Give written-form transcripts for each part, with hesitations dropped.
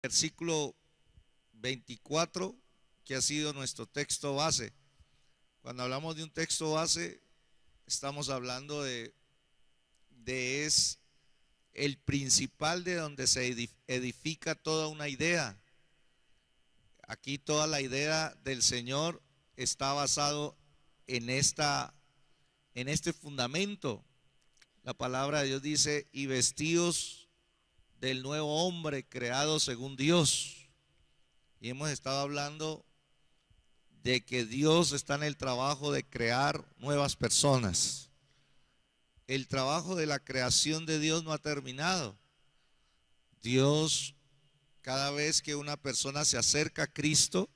Versículo 24, que ha sido nuestro texto base. Cuando hablamos de un texto base, estamos hablando de es el principal de donde se edifica toda una idea. Aquí toda la idea del Señor está basado en este fundamento. La palabra de Dios dice: y vestidos del nuevo hombre creado según Dios. Y hemos estado hablando de que Dios está en el trabajo de crear nuevas personas. El trabajo de la creación de Dios no ha terminado. Dios, cada vez que una persona se acerca a Cristo,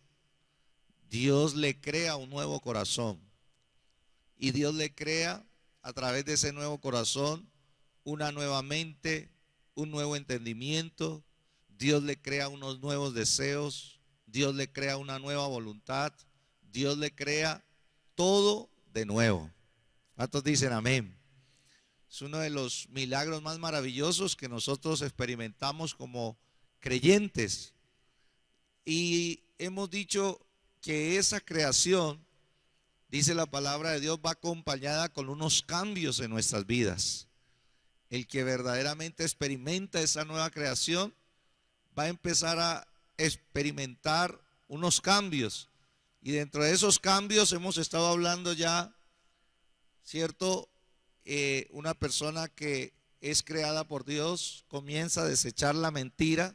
Dios le crea un nuevo corazón. Y Dios le crea a través de ese nuevo corazón una nueva mente, un nuevo entendimiento. Dios le crea unos nuevos deseos. Dios le crea una nueva voluntad. Dios le crea todo de nuevo. ¿Cuántos dicen amén? Es uno de los milagros más maravillosos que nosotros experimentamos como creyentes. Y hemos dicho que esa creación, dice la palabra de Dios, va acompañada con unos cambios en nuestras vidas. El que verdaderamente experimenta esa nueva creación va a empezar a experimentar unos cambios. Y dentro de esos cambios hemos estado hablando ya, ¿cierto? Una persona que es creada por Dios comienza a desechar la mentira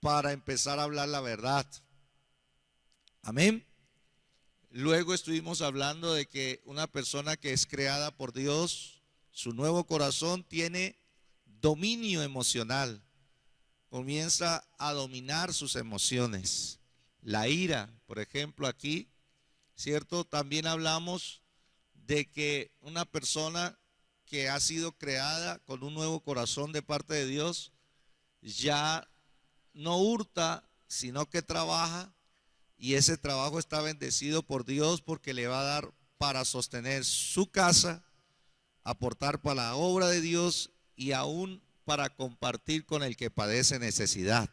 para empezar a hablar la verdad. Amén. Luego estuvimos hablando de que una persona que es creada por Dios, su nuevo corazón tiene dominio emocional. Comienza a dominar sus emociones. La ira, por ejemplo, aquí, ¿cierto? También hablamos de que una persona que ha sido creada con un nuevo corazón de parte de Dios, ya no hurta, sino que trabaja, y ese trabajo está bendecido por Dios porque le va a dar para sostener su casa, aportar para la obra de Dios y aún para compartir con el que padece necesidad.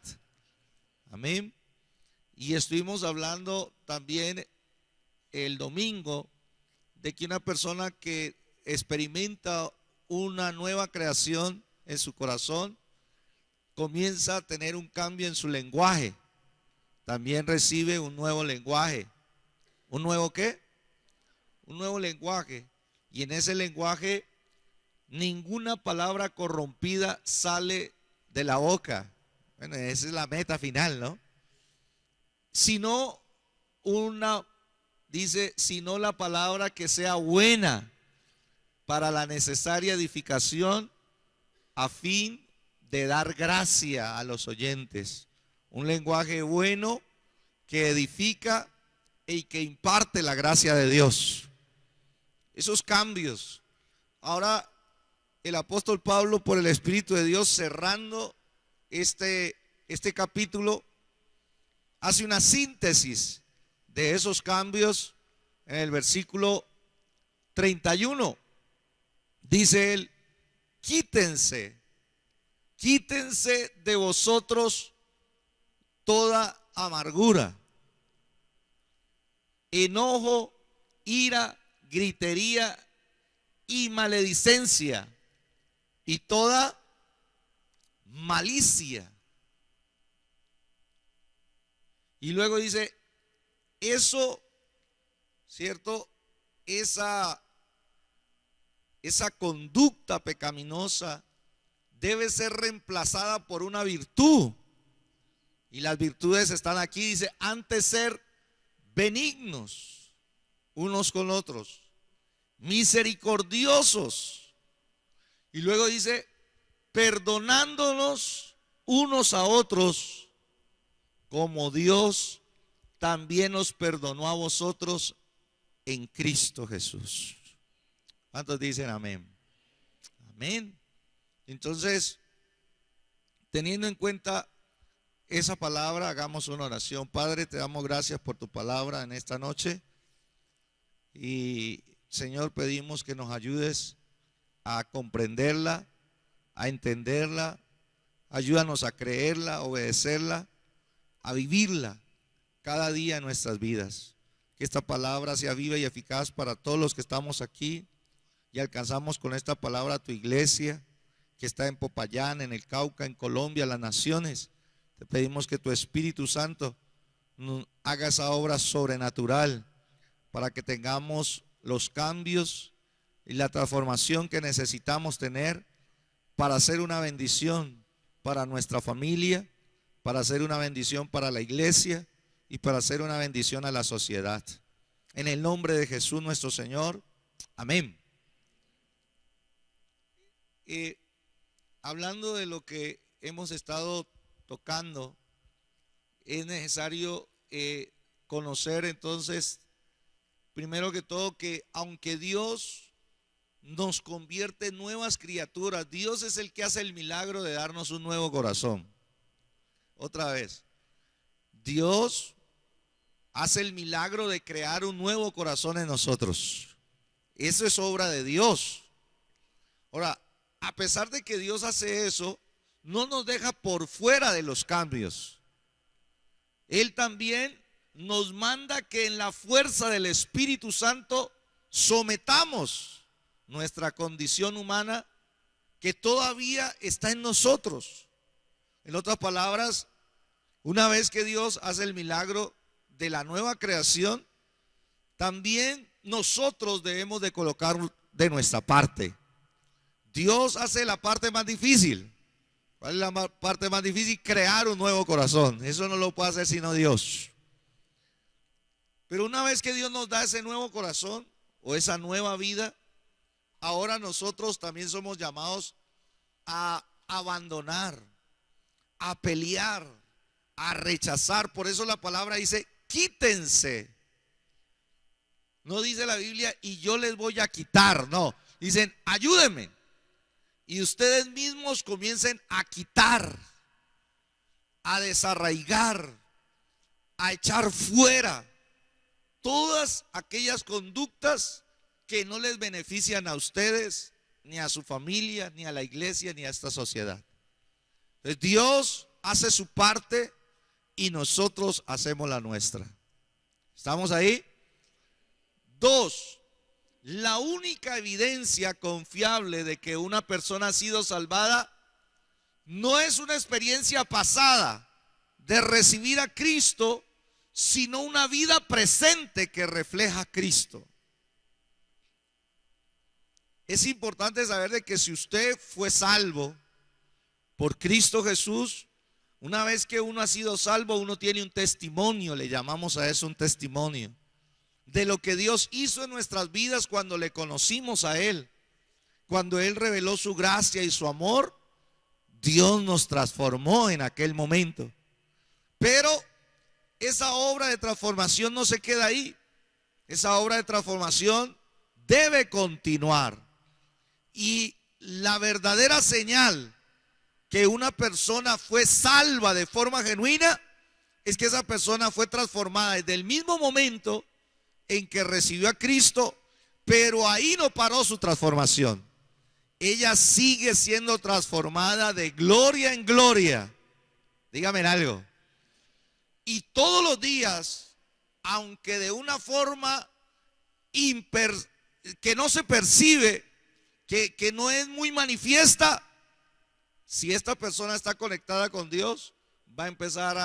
Amén. Y estuvimos hablando también el domingo de que una persona que experimenta una nueva creación en su corazón comienza a tener un cambio en su lenguaje. También recibe un nuevo lenguaje. ¿Un nuevo qué? Un nuevo lenguaje. Y en ese lenguaje ninguna palabra corrompida sale de la boca. Bueno, esa es la meta final, ¿no? Sino sino la palabra que sea buena para la necesaria edificación a fin de dar gracia a los oyentes. Un lenguaje bueno que edifica y que imparte la gracia de Dios. Esos cambios. Ahora el apóstol Pablo, por el Espíritu de Dios, cerrando este capítulo, hace una síntesis de esos cambios en el versículo 31. Dice él: quítense de vosotros toda amargura, enojo, ira, gritería y maledicencia y toda malicia. Y luego dice, eso, ¿cierto? Esa conducta pecaminosa debe ser reemplazada por una virtud. Y las virtudes están aquí, dice, antes ser benignos unos con otros, misericordiosos. Y luego dice, perdonándonos unos a otros, como Dios también os perdonó a vosotros en Cristo Jesús. ¿Cuántos dicen amén? Amén. Entonces, teniendo en cuenta esa palabra, hagamos una oración. Padre, te damos gracias por tu palabra en esta noche. Y Señor, pedimos que nos ayudes a comprenderla, a entenderla, Ayúdanos a creerla, a obedecerla, a vivirla cada día en nuestras vidas. Que esta palabra sea viva y eficaz para todos los que estamos aquí y alcanzamos con esta palabra a tu iglesia que está en Popayán, en el Cauca, en Colombia, las naciones. Te pedimos que tu Espíritu Santo haga esa obra sobrenatural para que tengamos los cambios y la transformación que necesitamos tener para hacer una bendición para nuestra familia, para hacer una bendición para la iglesia y para hacer una bendición a la sociedad. En el nombre de Jesús nuestro Señor. Amén. Hablando de lo que hemos estado tocando, es necesario conocer entonces, primero que todo, que aunque Dios nos convierte en nuevas criaturas, Dios es el que hace el milagro de darnos un nuevo corazón. Otra vez, Dios hace el milagro de crear un nuevo corazón en nosotros. Eso es obra de Dios. Ahora, a pesar de que Dios hace eso, no nos deja por fuera de los cambios. Él también nos manda que en la fuerza del Espíritu Santo sometamos nuestra condición humana que todavía está en nosotros. En otras palabras, una vez que Dios hace el milagro de la nueva creación, también nosotros debemos de colocar de nuestra parte. Dios hace la parte más difícil. ¿Cuál es la parte más difícil? Crear un nuevo corazón. Eso no lo puede hacer sino Dios. Pero una vez que Dios nos da ese nuevo corazón o esa nueva vida, ahora nosotros también somos llamados a abandonar, a pelear, a rechazar. Por eso la palabra dice, quítense. No dice la Biblia, y yo les voy a quitar. No, dicen, ayúdenme. Y ustedes mismos comiencen a quitar, a desarraigar, a echar fuera todas aquellas conductas que no les benefician a ustedes, ni a su familia, ni a la iglesia, ni a esta sociedad. Entonces Dios hace su parte y nosotros hacemos la nuestra. ¿Estamos ahí? 2. La única evidencia confiable de que una persona ha sido salvada no es una experiencia pasada de recibir a Cristo, sino una vida presente que refleja a Cristo. Es importante saber de que si usted fue salvo por Cristo Jesús, una vez que uno ha sido salvo, uno tiene un testimonio, le llamamos a eso un testimonio, de lo que Dios hizo en nuestras vidas cuando le conocimos a Él. Cuando Él reveló su gracia y su amor, Dios nos transformó en aquel momento. Pero esa obra de transformación no se queda ahí. Esa obra de transformación debe continuar. Y la verdadera señal que una persona fue salva de forma genuina es que esa persona fue transformada desde el mismo momento en que recibió a Cristo, pero ahí no paró su transformación. Ella sigue siendo transformada de gloria en gloria. Dígame algo. Y todos los días, aunque de una forma que no se percibe, que no es muy manifiesta, si esta persona está conectada con Dios, va a empezar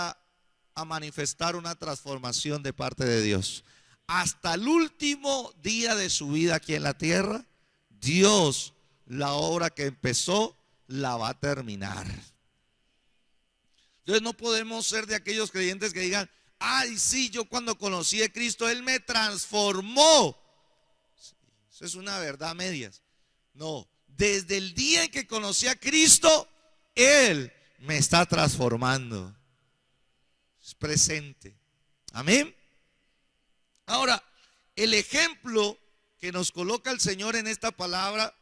a manifestar una transformación de parte de Dios. Hasta el último día de su vida aquí en la tierra, Dios, la obra que empezó, la va a terminar. Entonces no podemos ser de aquellos creyentes que digan, ay, sí, yo cuando conocí a Cristo, Él me transformó. Eso es una verdad a medias. No, desde el día en que conocí a Cristo, Él me está transformando. Es presente. Amén. Ahora, el ejemplo que nos coloca el Señor en esta palabra,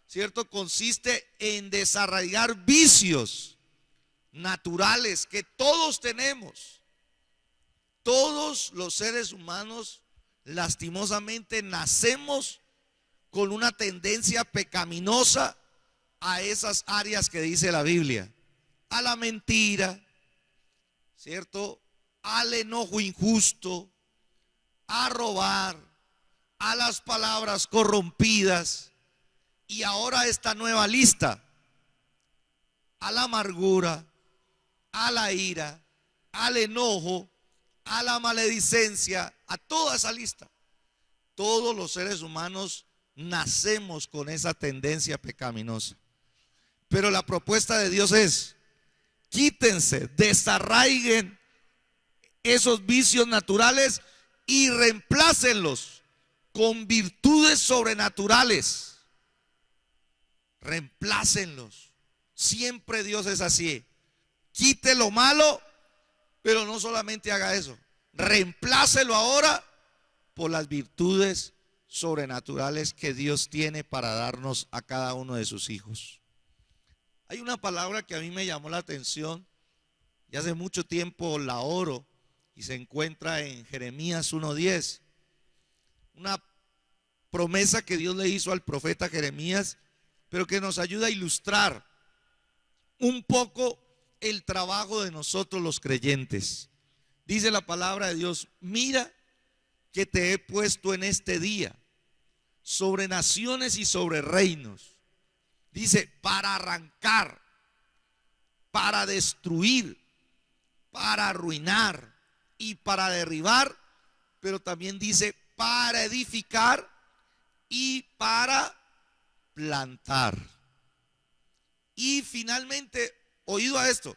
¿cierto? Consiste en desarraigar vicios naturales que todos tenemos. Todos los seres humanos, lastimosamente, nacemos con una tendencia pecaminosa a esas áreas que dice la Biblia. a la mentira, ¿cierto? Al enojo injusto, a robar, a las palabras corrompidas, y ahora esta nueva lista, a la amargura, a la ira, al enojo, a la maledicencia, a toda esa lista. Todos los seres humanos nacemos con esa tendencia pecaminosa. Pero la propuesta de Dios es: quítense, desarraiguen esos vicios naturales y reemplácenlos con virtudes sobrenaturales. Reemplácenlos. Siempre Dios es así. Quite lo malo, pero no solamente haga eso. Reemplácelo ahora por las virtudes sobrenaturales que Dios tiene para darnos a cada uno de sus hijos. Hay una palabra que a mí me llamó la atención y hace mucho tiempo la oro, y se encuentra en Jeremías 1:10. Una promesa que Dios le hizo al profeta Jeremías, pero que nos ayuda a ilustrar un poco el trabajo de nosotros los creyentes. Dice la palabra de Dios: mira que te he puesto en este día sobre naciones y sobre reinos. Dice, para arrancar, para destruir, para arruinar y para derribar, pero también dice para edificar y para plantar. Y finalmente, oído a esto,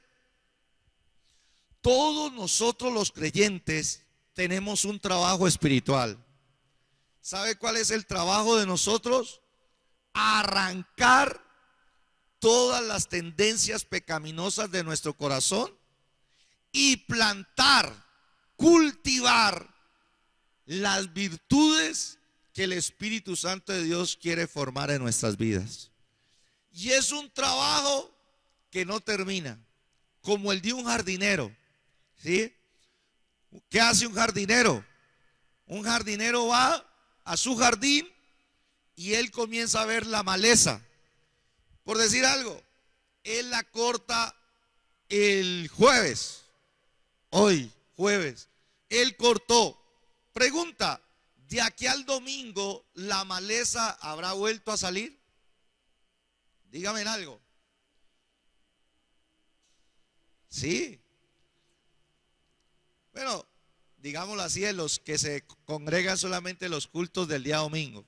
todos nosotros los creyentes tenemos un trabajo espiritual. ¿Sabe cuál es el trabajo de nosotros? Arrancar todas las tendencias pecaminosas de nuestro corazón y plantar, cultivar las virtudes que el Espíritu Santo de Dios quiere formar en nuestras vidas. Y es un trabajo que no termina, como el de un jardinero, ¿sí? ¿Qué hace un jardinero? Un jardinero va a su jardín y él comienza a ver la maleza. Por decir algo, él la corta el jueves. Hoy, jueves, él cortó. Pregunta: ¿de aquí al domingo la maleza habrá vuelto a salir? Dígame algo. Sí. Bueno, digámoslo así, en los que se congregan solamente los cultos del día domingo.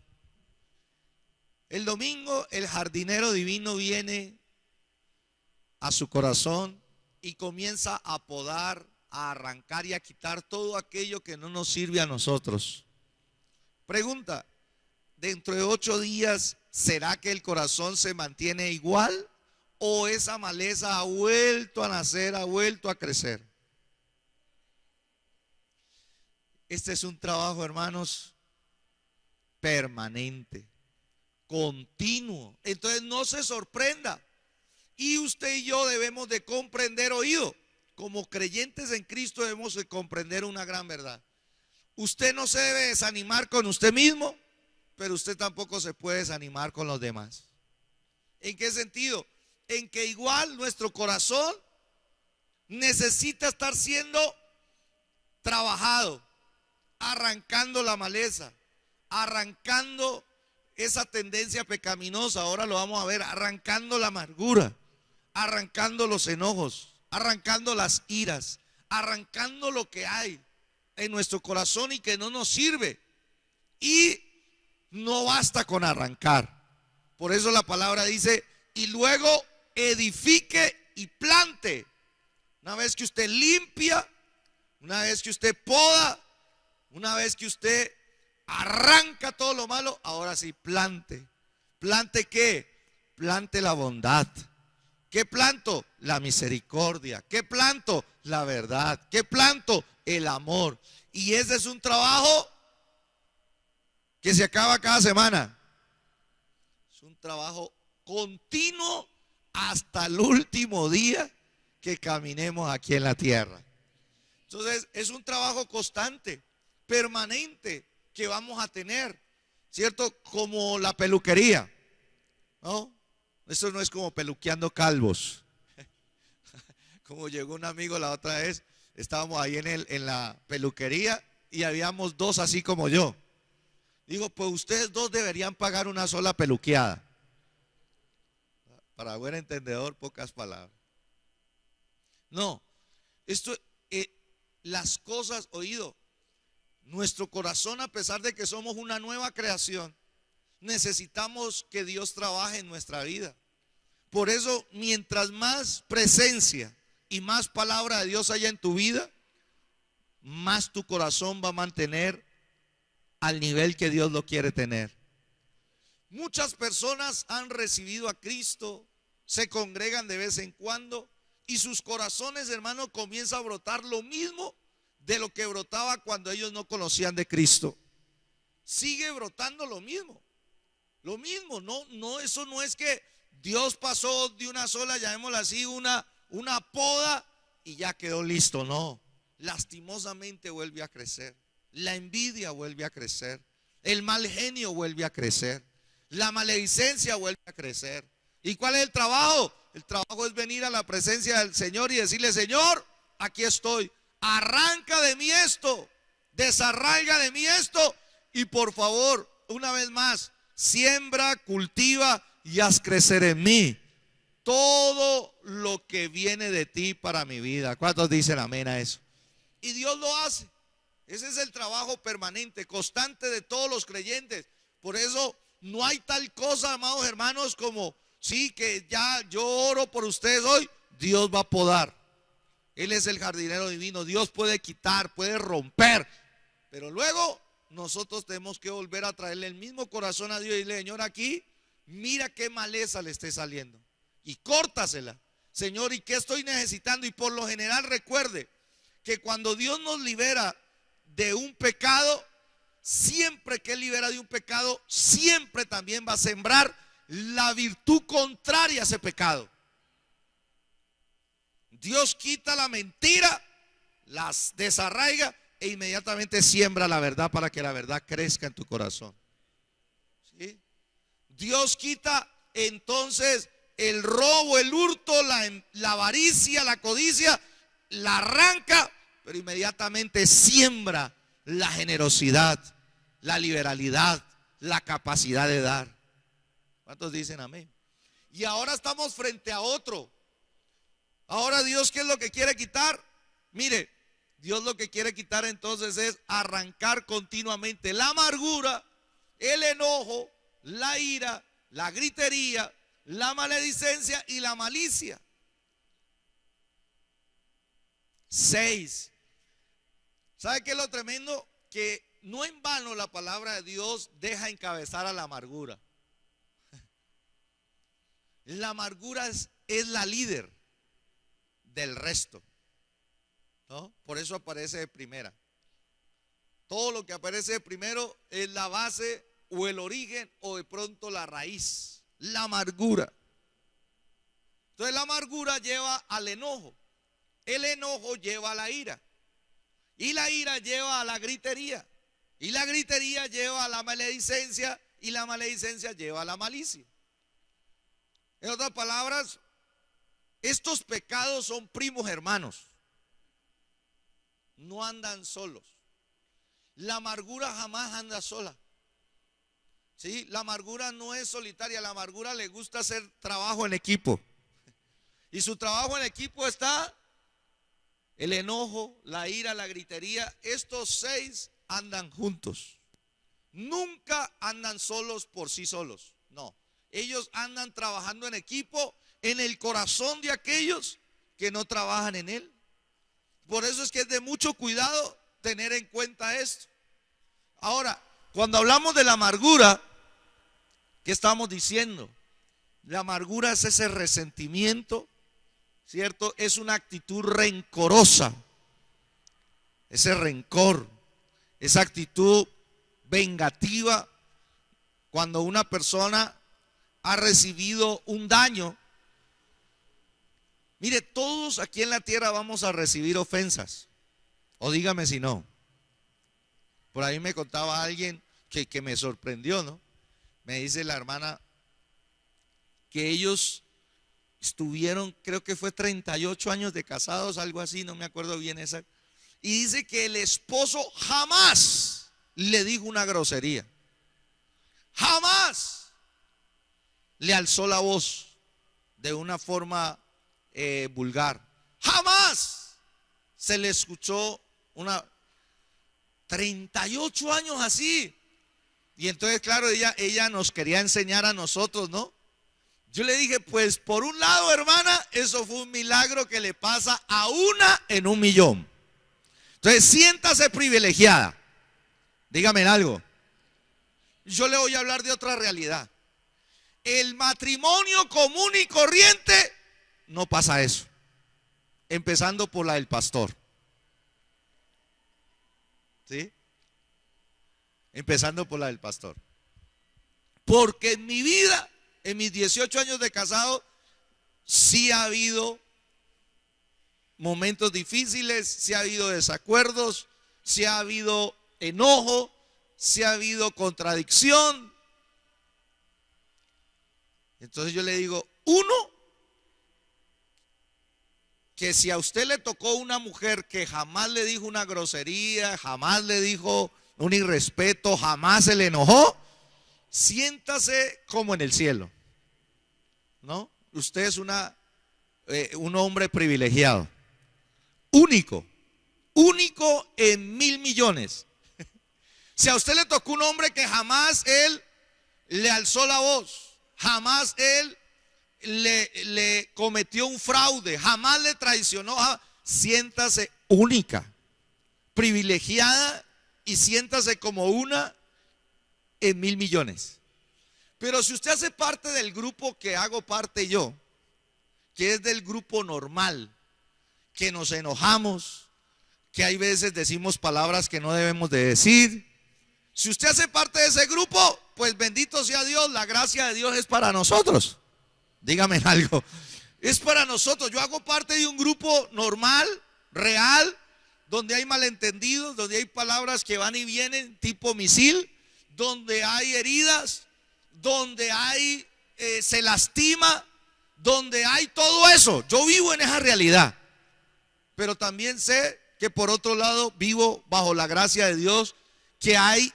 El domingo el jardinero divino viene a su corazón y comienza a podar, a arrancar y a quitar todo aquello que no nos sirve a nosotros. Pregunta: dentro de 8 días, ¿será que el corazón se mantiene igual o esa maleza ha vuelto a nacer, ha vuelto a crecer? Este es un trabajo, hermanos, permanente, continuo. Entonces no se sorprenda. Y usted y yo debemos de comprender, oído, como creyentes en Cristo debemos de comprender una gran verdad. Usted no se debe desanimar con usted mismo, pero usted tampoco se puede desanimar con los demás. ¿En qué sentido? En que igual nuestro corazón necesita estar siendo trabajado, arrancando la maleza, arrancando esa tendencia pecaminosa. Ahora lo vamos a ver, arrancando la amargura, arrancando los enojos, arrancando las iras, arrancando lo que hay en nuestro corazón y que no nos sirve. Y no basta con arrancar. Por eso la palabra dice: y luego edifique y plante. Una vez que usted limpia, una vez que usted poda, una vez que usted arranca todo lo malo, ahora sí plante. ¿Plante qué? Plante la bondad. ¿Qué planto? La misericordia. ¿Qué planto? La verdad. ¿Qué planto? El amor. Y ese es un trabajo que se acaba cada semana. Es un trabajo continuo hasta el último día que caminemos aquí en la tierra. Entonces es un trabajo constante, permanente, que vamos a tener, ¿cierto? Como la peluquería, ¿no? Eso no es como peluqueando calvos. Como llegó un amigo la otra vez, estábamos ahí en la peluquería y habíamos dos así como yo. Digo, pues ustedes dos deberían pagar una sola peluqueada. Para buen entendedor, pocas palabras. No, esto, las cosas, oído, nuestro corazón, a pesar de que somos una nueva creación, necesitamos que Dios trabaje en nuestra vida. Por eso, mientras más presencia y más palabra de Dios haya en tu vida, más tu corazón va a mantener al nivel que Dios lo quiere tener. Muchas personas han recibido a Cristo, se congregan de vez en cuando y sus corazones, hermano, comienza a brotar lo mismo de lo que brotaba cuando ellos no conocían de Cristo. Sigue brotando lo mismo. Lo mismo, no, eso no es que Dios pasó de una sola, llamémosla así, una poda y ya quedó listo. No, lastimosamente vuelve a crecer. La envidia vuelve a crecer. El mal genio vuelve a crecer. La maledicencia vuelve a crecer. ¿Y cuál es el trabajo? El trabajo es venir a la presencia del Señor y decirle: Señor, aquí estoy. Arranca de mí esto, desarraiga de mí esto y por favor, una vez más, siembra, cultiva y haz crecer en mí todo lo que viene de ti para mi vida. ¿Cuántos dicen amén a eso? Y Dios lo hace. Ese es el trabajo permanente, constante de todos los creyentes. Por eso no hay tal cosa, amados hermanos, como sí, que ya yo oro por ustedes hoy, Dios va a podar. Él es el jardinero divino. Dios puede quitar, puede romper, pero luego nosotros tenemos que volver a traerle el mismo corazón a Dios y decirle: Señor, aquí mira qué maleza le esté saliendo y córtasela, Señor, y qué estoy necesitando. Y por lo general recuerde que cuando Dios nos libera de un pecado, siempre que Él libera de un pecado, siempre también va a sembrar la virtud contraria a ese pecado. Dios quita la mentira, las desarraiga e inmediatamente siembra la verdad para que la verdad crezca en tu corazón. ¿Sí? Dios quita entonces el robo, el hurto, la avaricia, la codicia, la arranca, pero inmediatamente siembra la generosidad, la liberalidad, la capacidad de dar. ¿Cuántos dicen amén? Y ahora estamos frente a otro. Ahora Dios, ¿qué es lo que quiere quitar? Mire, Dios lo que quiere quitar entonces es arrancar continuamente la amargura, el enojo, la ira, la gritería, la maledicencia y la malicia. 6. ¿Sabe qué es lo tremendo? Que no en vano la palabra de Dios deja encabezar a la amargura. La amargura es la líder del resto, ¿no? Por eso aparece de primera. Todo lo que aparece de primero es la base o el origen o de pronto la raíz, la amargura. Entonces la amargura lleva al enojo, el enojo lleva a la ira y la ira lleva a la gritería y la gritería lleva a la maledicencia y la maledicencia lleva a la malicia. En otras palabras, estos pecados son primos hermanos, no andan solos. La amargura jamás anda sola. ¿Sí? La amargura no es solitaria, la amargura le gusta hacer trabajo en equipo. Y su trabajo en equipo está el enojo, la ira, la gritería. Estos 6 andan juntos. Nunca andan solos por sí solos. No, ellos andan trabajando en equipo en el corazón de aquellos que no trabajan en él. Por eso es que es de mucho cuidado tener en cuenta esto. Ahora, cuando hablamos de la amargura, ¿qué estamos diciendo? La amargura es ese resentimiento, ¿cierto? Es una actitud rencorosa, ese rencor, esa actitud vengativa cuando una persona ha recibido un daño. Mire, todos aquí en la tierra vamos a recibir ofensas, o dígame si no. Por ahí me contaba alguien que me sorprendió, ¿no? Me dice la hermana que ellos Estuvieron, creo que fue 38 años de casados, algo así, no me acuerdo bien esa. Y dice que el esposo jamás le dijo una grosería. Jamás le alzó la voz de una forma vulgar. Jamás se le escuchó una 38 años así. Y entonces, claro, ella nos quería enseñar a nosotros, ¿no? Yo le dije, pues por un lado, hermana, eso fue un milagro que le pasa a una en 1.000.000. Entonces, siéntase privilegiada. Dígame algo. Yo le voy a hablar de otra realidad. El matrimonio común y corriente no pasa eso. Empezando por la del pastor. ¿Sí? Empezando por la del pastor. Porque en mi vida, en mis 18 años de casado, sí ha habido momentos difíciles, sí ha habido desacuerdos, sí ha habido enojo, sí ha habido contradicción. Entonces yo le digo, uno, que si a usted le tocó una mujer que jamás le dijo una grosería, jamás le dijo un irrespeto, jamás se le enojó, siéntase como en el cielo, ¿no? Usted es un hombre privilegiado, único en 1.000.000.000. Si a usted le tocó un hombre que jamás él le alzó la voz, jamás él le cometió un fraude, jamás le traicionó, siéntase única, privilegiada, y siéntase como una en 1.000.000.000. Pero si usted hace parte del grupo que hago parte yo, que es del grupo normal, que nos enojamos, que hay veces decimos palabras que no debemos de decir, si usted hace parte de ese grupo, pues bendito sea Dios, la gracia de Dios es para nosotros. Dígame algo, es para nosotros. Yo hago parte de un grupo normal, real, donde hay malentendidos, donde hay palabras que van y vienen tipo misil, donde hay heridas, donde hay se lastima, donde hay todo eso. Yo vivo en esa realidad, pero también sé que por otro lado vivo bajo la gracia de Dios, que hay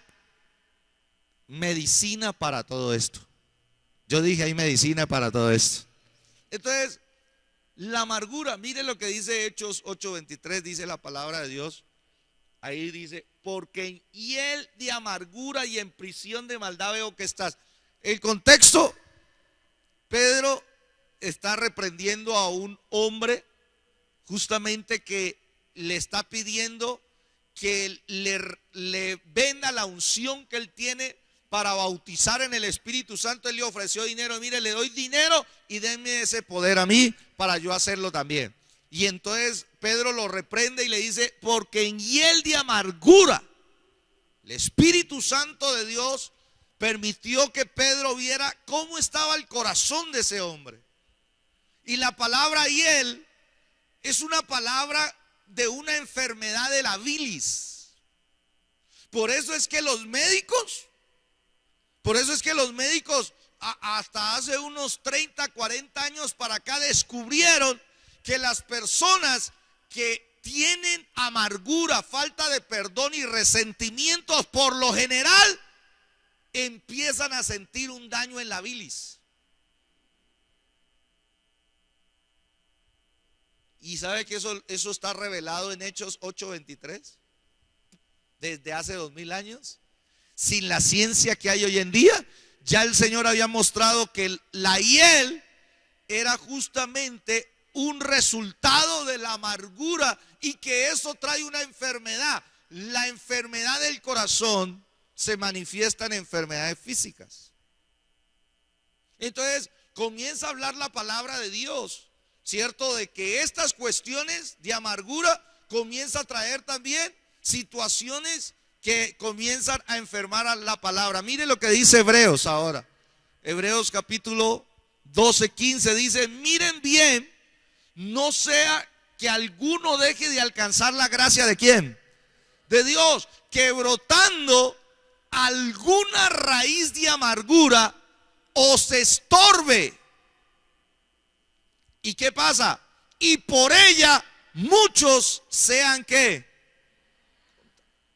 medicina para todo esto. Yo dije, hay medicina para todo esto. Entonces, la amargura, mire lo que dice Hechos 8:23, dice la palabra de Dios. Ahí dice, porque en hiel de amargura y en prisión de maldad veo que estás. El contexto, Pedro está reprendiendo a un hombre justamente que le está pidiendo que le venda la unción que él tiene para bautizar en el Espíritu Santo. Él le ofreció dinero, mire, le doy dinero y denme ese poder a mí para yo hacerlo también. Y entonces Pedro lo reprende y le dice, porque en hiel de amargura el Espíritu Santo de Dios permitió que Pedro viera cómo estaba el corazón de ese hombre. Y la palabra hiel es una palabra de una enfermedad de la bilis. Por eso es que los médicos hasta hace unos 30, 40 años para acá descubrieron que las personas que tienen amargura, falta de perdón y resentimientos, por lo general empiezan a sentir un daño en la bilis. ¿Y sabe que eso está revelado en Hechos 8:23? Desde hace 2000 años. Sin la ciencia que hay hoy en día, ya el Señor había mostrado que la hiel era justamente un resultado de la amargura y que eso trae una enfermedad. La enfermedad del corazón se manifiesta en enfermedades físicas. Entonces comienza a hablar la palabra de Dios, ¿cierto? De que estas cuestiones de amargura comienza a traer también situaciones que comienzan a enfermar a la palabra. Mire lo que dice Hebreos ahora. Hebreos capítulo 12:15 dice, miren bien, no sea que alguno deje de alcanzar la gracia de ¿quién? De Dios, que brotando alguna raíz de amargura os estorbe ¿Y qué pasa? Y por ella muchos sean ¿qué?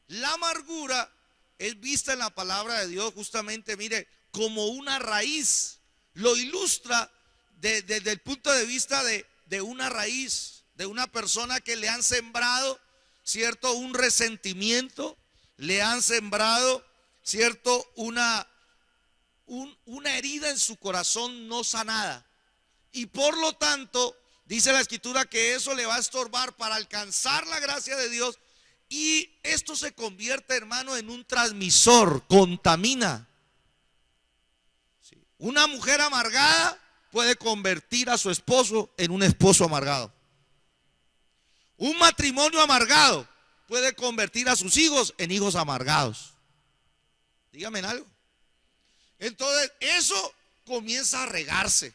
La amargura es vista en la palabra de Dios justamente, mire, como una raíz. Lo ilustra desde el punto de vista de una raíz, de una persona que le han sembrado, ¿cierto? Un resentimiento, le han sembrado, ¿cierto? Una herida en su corazón no sanada. Y por lo tanto, dice la Escritura que eso le va a estorbar para alcanzar la gracia de Dios. Y esto se convierte, hermano, en un transmisor, contamina. Una mujer amargada puede convertir a su esposo en un esposo amargado. Un matrimonio amargado puede convertir a sus hijos en hijos amargados. Dígame en algo. Entonces eso comienza a regarse.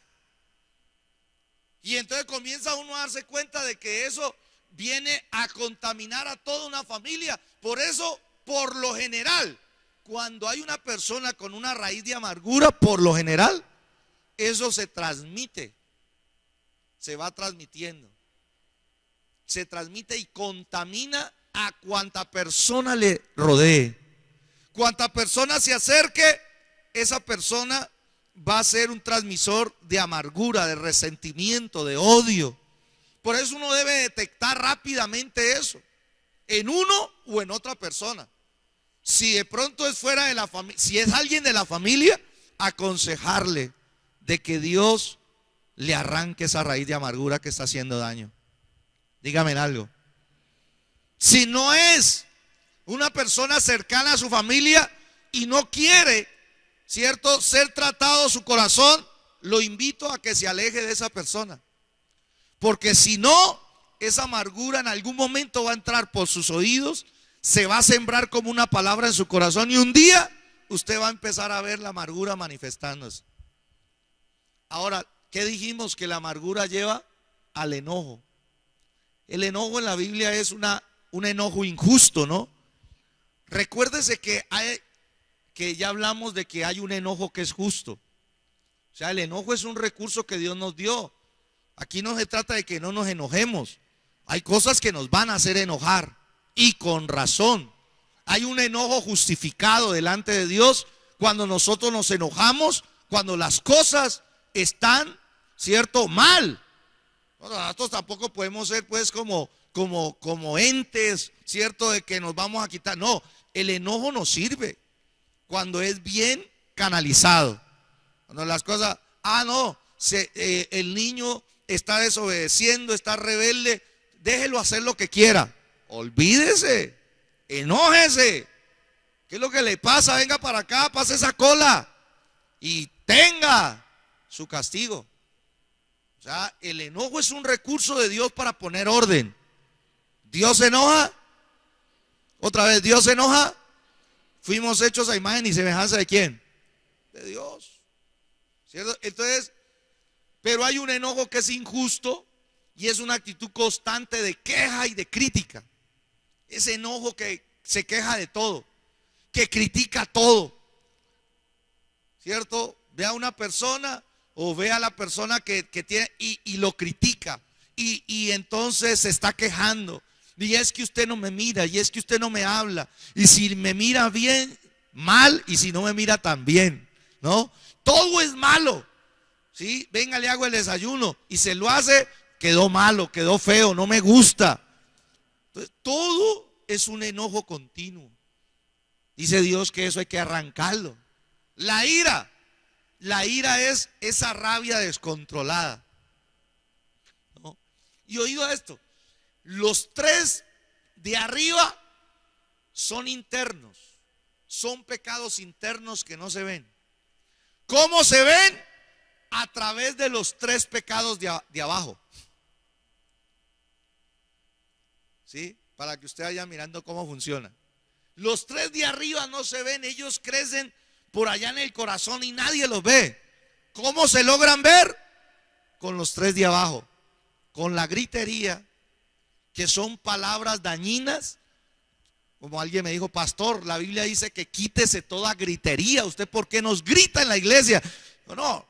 Y entonces comienza uno a darse cuenta de que eso viene a contaminar a toda una familia. Por eso, por lo general, cuando hay una persona con una raíz de amargura, por lo general, eso se transmite, se va transmitiendo, se transmite y contamina a cuanta persona le rodee. Cuanta persona se acerque, esa persona va a ser un transmisor de amargura, de resentimiento, de odio. Por eso uno debe detectar rápidamente eso, en uno o en otra persona. Si de pronto es fuera de la familia, si es alguien de la familia, aconsejarle de que Dios le arranque esa raíz de amargura que está haciendo daño. Dígame en algo. Si no es una persona cercana a su familia y no quiere, ¿cierto?, ser tratado su corazón, lo invito a que se aleje de esa persona. Porque si no, esa amargura en algún momento va a entrar por sus oídos, se va a sembrar como una palabra en su corazón y un día usted va a empezar a ver la amargura manifestándose. Ahora, ¿qué dijimos? Que la amargura lleva al enojo. El enojo en la Biblia es un enojo injusto, ¿no? Recuérdese que ya hablamos de que hay un enojo que es justo. O sea, el enojo es un recurso que Dios nos dio. Aquí no se trata de que no nos enojemos. Hay cosas que nos van a hacer enojar y con razón. Hay un enojo justificado delante de Dios cuando nosotros nos enojamos, cuando las cosas están, ¿cierto?, mal. Nosotros tampoco podemos ser pues como entes, ¿cierto?, de que nos vamos a quitar. No, el enojo nos sirve cuando es bien canalizado. Cuando las cosas, el niño está desobedeciendo, está rebelde, déjelo hacer lo que quiera. Olvídese, enójese. ¿Qué es lo que le pasa? Venga para acá, pase esa cola y tenga su castigo. O sea, el enojo es un recurso de Dios para poner orden. ¿Dios se enoja? Otra vez, ¿Dios se enoja? Fuimos hechos a imagen y semejanza de ¿quién? De Dios. ¿Cierto? Entonces, pero hay un enojo que es injusto y es una actitud constante de queja y de crítica. Ese enojo que se queja de todo, que critica todo. ¿Cierto? Ve a una persona o ve a la persona que tiene y lo critica y entonces se está quejando. Y es que usted no me mira, y es que usted no me habla. Y si me mira bien, mal, y si no me mira tan bien, ¿no? Todo es malo. ¿Sí? Venga, le hago el desayuno y se lo hace, quedó malo, quedó feo, no me gusta. Entonces, todo es un enojo continuo. Dice Dios que eso hay que arrancarlo. La ira es esa rabia descontrolada, ¿no? Y oído esto, los tres de arriba son internos, son pecados internos que no se ven. ¿Cómo se ven? A través de los tres pecados de abajo. ¿Sí? Para que usted vaya mirando cómo funciona. Los tres de arriba no se ven, ellos crecen por allá en el corazón y nadie los ve. ¿Cómo se logran ver? Con los tres de abajo, con la gritería, que son palabras dañinas. Como alguien me dijo, pastor, la Biblia dice que quítese toda gritería. ¿Usted por qué nos grita en la iglesia? No,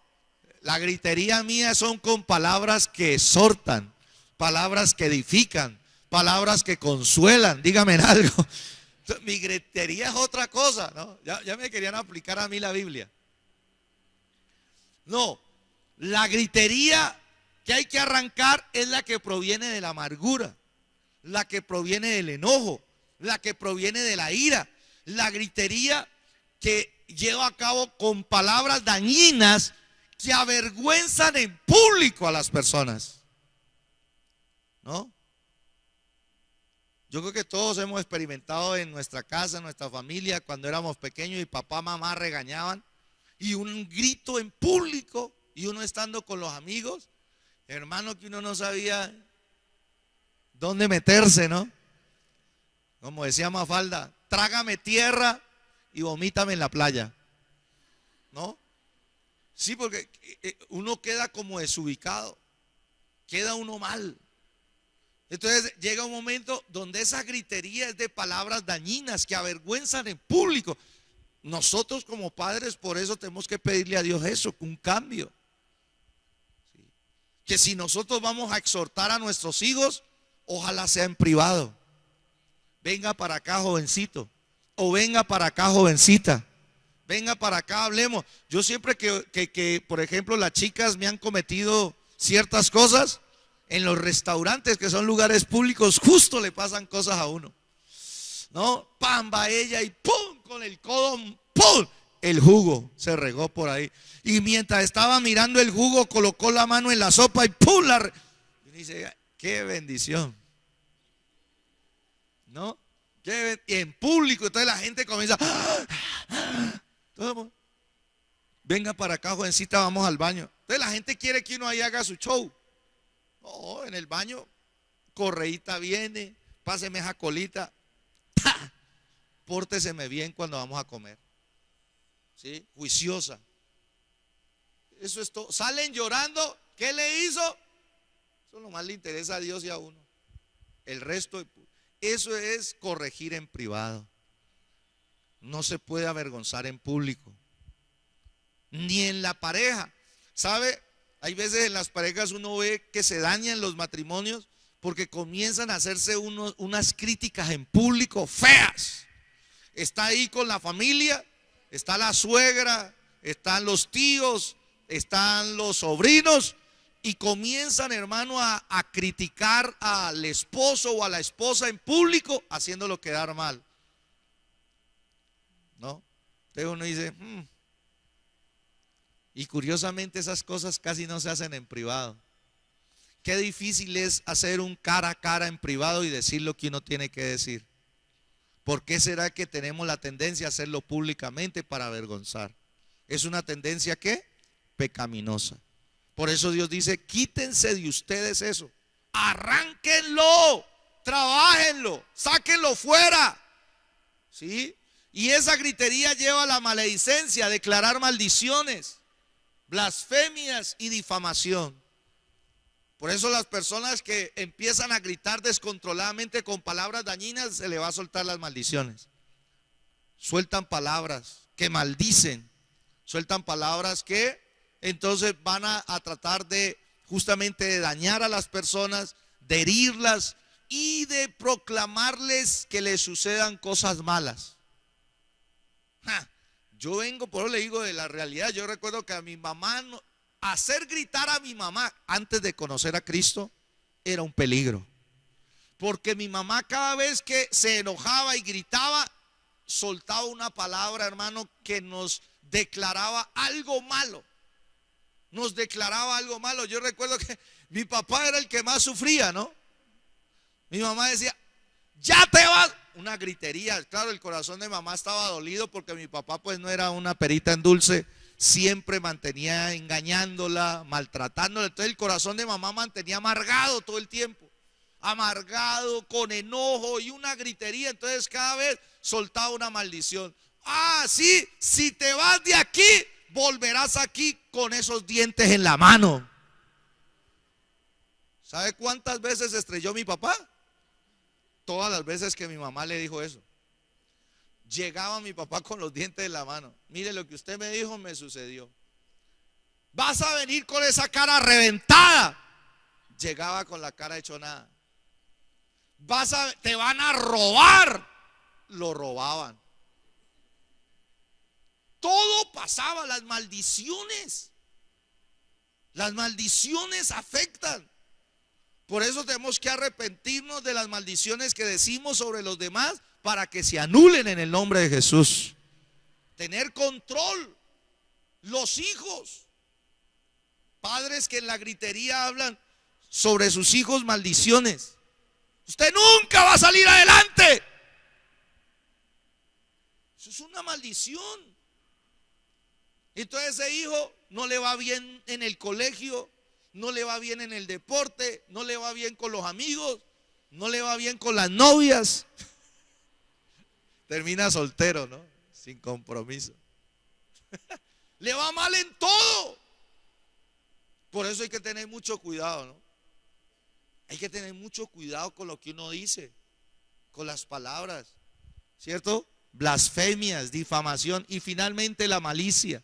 La gritería mía son con palabras que exhortan, palabras que edifican, palabras que consuelan. Dígame algo. Mi gritería es otra cosa, ¿no? Ya me querían aplicar a mí la Biblia. No, la gritería que hay que arrancar es la que proviene de la amargura, la que proviene del enojo, la que proviene de la ira. La gritería que lleva a cabo con palabras dañinas que avergüenzan en público a las personas, ¿no? Yo creo que todos hemos experimentado en nuestra casa, en nuestra familia, cuando éramos pequeños y papá, mamá regañaban y un grito en público y uno estando con los amigos, hermano, que uno no sabía dónde meterse, ¿no? Como decía Mafalda, trágame tierra y vomítame en la playa, ¿no? Sí, porque uno queda como desubicado, queda uno mal. Entonces llega un momento donde esa gritería es de palabras dañinas que avergüenzan en público. Nosotros como padres por eso tenemos que pedirle a Dios eso, un cambio. ¿Sí? Que si nosotros vamos a exhortar a nuestros hijos, ojalá sea en privado. Venga para acá, jovencito, o venga para acá, jovencita. Venga para acá, hablemos. Yo siempre que por ejemplo, las chicas me han cometido ciertas cosas, en los restaurantes que son lugares públicos, justo le pasan cosas a uno, ¿no? Pam, va ella y pum, con el codo, pum, el jugo se regó por ahí. Y mientras estaba mirando el jugo, colocó la mano en la sopa y pum, y dice, qué bendición, ¿no? Y en público, entonces la gente comienza, venga para acá, jovencita, vamos al baño. Entonces la gente quiere que uno ahí haga su show. No, en el baño, correíta viene, páseme esa colita, ¡ta! Pórteseme bien cuando vamos a comer, ¿sí? Juiciosa. Eso es todo. Salen llorando, ¿qué le hizo? Eso nomás le interesa a Dios y a uno. El resto, eso es corregir en privado. No se puede avergonzar en público, ni en la pareja. ¿Sabe? Hay veces en las parejas uno ve que se dañan los matrimonios porque comienzan a hacerse unas críticas en público feas. Está ahí con la familia, está la suegra, están los tíos, están los sobrinos y comienzan, hermano, a criticar al esposo o a la esposa en público, haciéndolo quedar mal, ¿no? Entonces uno dice, Y curiosamente esas cosas casi no se hacen en privado. Qué difícil es hacer un cara a cara en privado y decir lo que uno tiene que decir. ¿Por qué será que tenemos la tendencia a hacerlo públicamente para avergonzar? Es una tendencia ¿qué? Pecaminosa. Por eso Dios dice, quítense de ustedes eso. Arránquenlo, trabájenlo, sáquenlo fuera. ¿Sí? Y esa gritería lleva a la maledicencia, a declarar maldiciones, blasfemias y difamación. Por eso las personas que empiezan a gritar descontroladamente con palabras dañinas, se le va a soltar las maldiciones. Sueltan palabras que maldicen, sueltan palabras que entonces van a tratar de justamente de dañar a las personas, de herirlas y de proclamarles que les sucedan cosas malas. Yo vengo, por eso le digo de la realidad. Yo recuerdo que a mi mamá, hacer gritar a mi mamá antes de conocer a Cristo era un peligro. Porque mi mamá cada vez que se enojaba y gritaba, soltaba una palabra, hermano, que nos declaraba algo malo. Nos declaraba algo malo. Yo recuerdo que mi papá era el que más sufría, ¿no? Mi mamá decía, ya te vas. Una gritería. Claro, el corazón de mamá estaba dolido porque mi papá pues no era una perita en dulce. Siempre mantenía engañándola, maltratándola. Entonces el corazón de mamá mantenía amargado todo el tiempo. Amargado, con enojo y una gritería. Entonces cada vez soltaba una maldición. Sí, si te vas de aquí, volverás aquí con esos dientes en la mano. ¿Sabe cuántas veces estrelló mi papá? Todas las veces que mi mamá le dijo eso. Llegaba mi papá con los dientes en la mano. Mire, lo que usted me dijo me sucedió. Vas a venir con esa cara reventada. Llegaba con la cara hecho nada. Te van a robar. Lo robaban. Todo pasaba, las maldiciones. Las maldiciones afectan. Por eso tenemos que arrepentirnos de las maldiciones que decimos sobre los demás para que se anulen en el nombre de Jesús. Tener control. Los hijos. Padres que en la gritería hablan sobre sus hijos maldiciones. Usted nunca va a salir adelante. Eso es una maldición. Entonces ese hijo no le va bien en el colegio, no le va bien en el deporte, no le va bien con los amigos, no le va bien con las novias. Termina soltero, ¿no? Sin compromiso. Le va mal en todo. Por eso hay que tener mucho cuidado, ¿no? Hay que tener mucho cuidado con lo que uno dice, con las palabras, ¿cierto? Blasfemias, difamación y finalmente la malicia,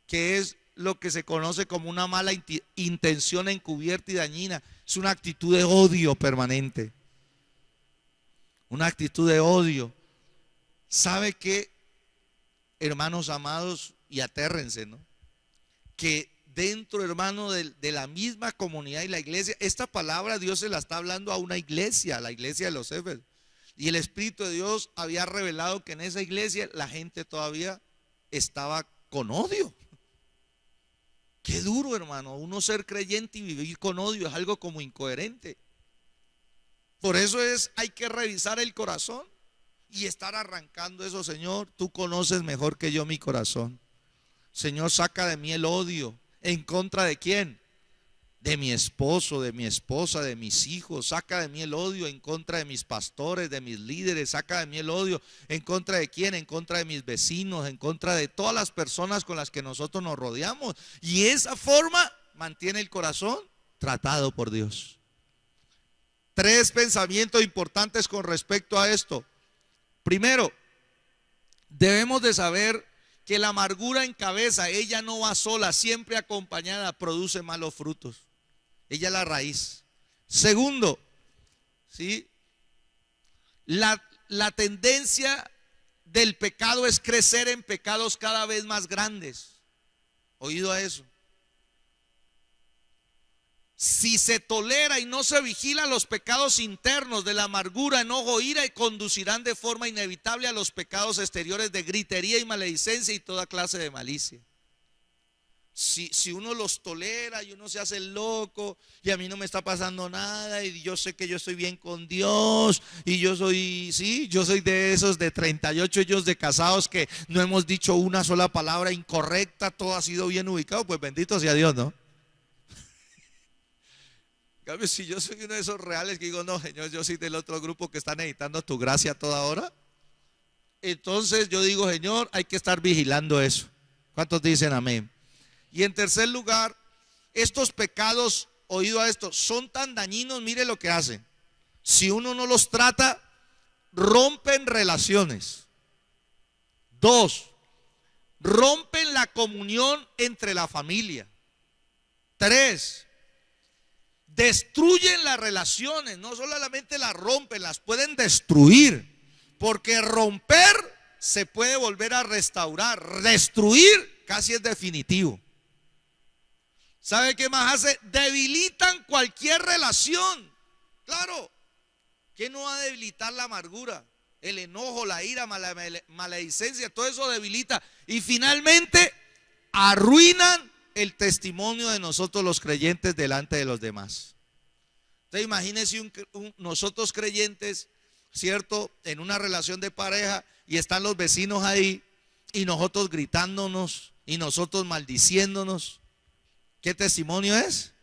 que es lo que se conoce como una mala intención encubierta y dañina. Es una actitud de odio permanente. Una actitud de odio. ¿Sabe qué, hermanos amados? Y atérrense, ¿no? Que dentro, hermano, de la misma comunidad y la iglesia, esta palabra Dios se la está hablando a una iglesia, a la iglesia de los Éfesos. Y el Espíritu de Dios había revelado que en esa iglesia la gente todavía estaba con odio. Qué duro, hermano, uno ser creyente y vivir con odio es algo como incoherente. Por eso hay que revisar el corazón y estar arrancando eso. Señor, tú conoces mejor que yo mi corazón. Señor, saca de mí el odio. ¿En contra de quién? De mi esposo, de mi esposa, de mis hijos. Saca de mí el odio en contra de mis pastores, de mis líderes. Saca de mí el odio en contra de quién, en contra de mis vecinos, en contra de todas las personas con las que nosotros nos rodeamos. Y esa forma mantiene el corazón tratado por Dios. 3 pensamientos importantes con respecto a esto. Primero, debemos de saber que la amargura encabeza, ella no va sola, siempre acompañada, produce malos frutos. Ella es la raíz. Segundo, ¿sí? La tendencia del pecado es crecer en pecados cada vez más grandes. ¿Oído a eso? Si se tolera y no se vigila, los pecados internos de la amargura, enojo, ira, y conducirán de forma inevitable a los pecados exteriores de gritería y maledicencia y toda clase de malicia. Si uno los tolera y uno se hace el loco y a mí no me está pasando nada y yo sé que yo estoy bien con Dios y yo soy de esos de 38 años de casados que no hemos dicho una sola palabra incorrecta, todo ha sido bien ubicado, pues bendito sea Dios, ¿no? Si yo soy uno de esos reales que digo, no, Señor, yo soy del otro grupo que está necesitando tu gracia a toda hora, entonces yo digo, Señor, hay que estar vigilando eso. ¿Cuántos dicen amén? Y en tercer lugar, estos pecados, oído a esto, son tan dañinos, mire lo que hacen. Si uno no los trata, rompen relaciones. 2, rompen la comunión entre la familia. 3, destruyen las relaciones, no solamente las rompen, las pueden destruir, porque romper se puede volver a restaurar, destruir casi es definitivo. ¿Sabe qué más hace? Debilitan cualquier relación. Claro, ¿qué no va a debilitar la amargura? El enojo, la ira, maledicencia, todo eso debilita. Y finalmente arruinan el testimonio de nosotros los creyentes delante de los demás. Entonces imagínense nosotros creyentes, ¿cierto? En una relación de pareja y están los vecinos ahí y nosotros gritándonos y nosotros maldiciéndonos. ¿Qué testimonio es?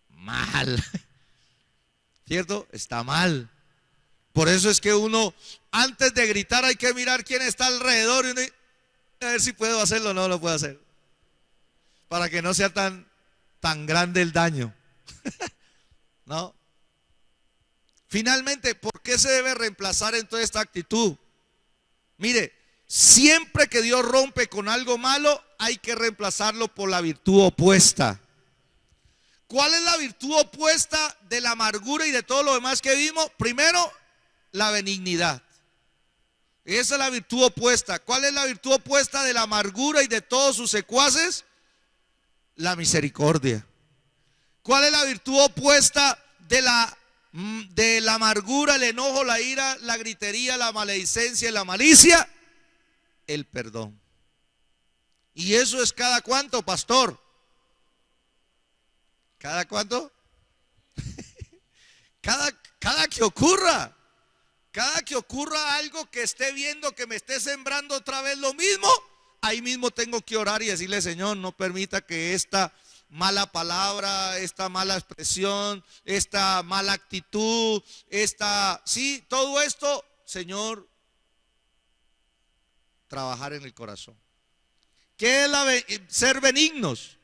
Mal. ¿Cierto? Está mal. Por eso es que uno, antes de gritar, hay que mirar quién está alrededor y uno, a ver si puedo hacerlo o no lo puedo hacer. Para que no sea tan grande el daño. ¿No? Finalmente, ¿por qué se debe reemplazar entonces esta actitud? Mire, siempre que Dios rompe con algo malo, hay que reemplazarlo por la virtud opuesta. ¿Cuál es la virtud opuesta de la amargura y de todo lo demás que vimos? Primero, la benignidad. Esa es la virtud opuesta. ¿Cuál es la virtud opuesta de la amargura y de todos sus secuaces? La misericordia. ¿Cuál es la virtud opuesta de la amargura, el enojo, la ira, la gritería, la maledicencia y la malicia? El perdón. ¿Y eso es cada cuánto, pastor? ¿Cada cuánto? Cada que ocurra. Cada que ocurra algo que esté viendo que me esté sembrando otra vez lo mismo, ahí mismo tengo que orar y decirle: Señor, no permita que esta mala palabra, esta mala expresión, esta mala actitud, sí, todo esto, Señor, trabajar en el corazón. ¿Qué es ser benignos?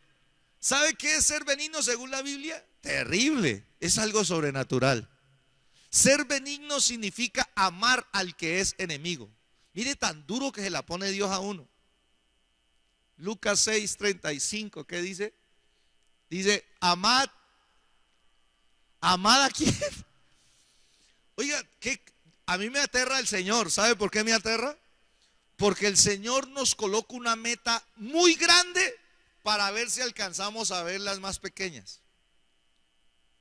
¿Sabe qué es ser benigno según la Biblia? Terrible, es algo sobrenatural. Ser benigno significa amar al que es enemigo. Mire tan duro que se la pone Dios a uno. Lucas 6:35, ¿qué dice? Dice: amad a quién. Oiga, a mí me aterra el Señor. ¿Sabe por qué me aterra? Porque el Señor nos coloca una meta muy grande para ver si alcanzamos a ver las más pequeñas.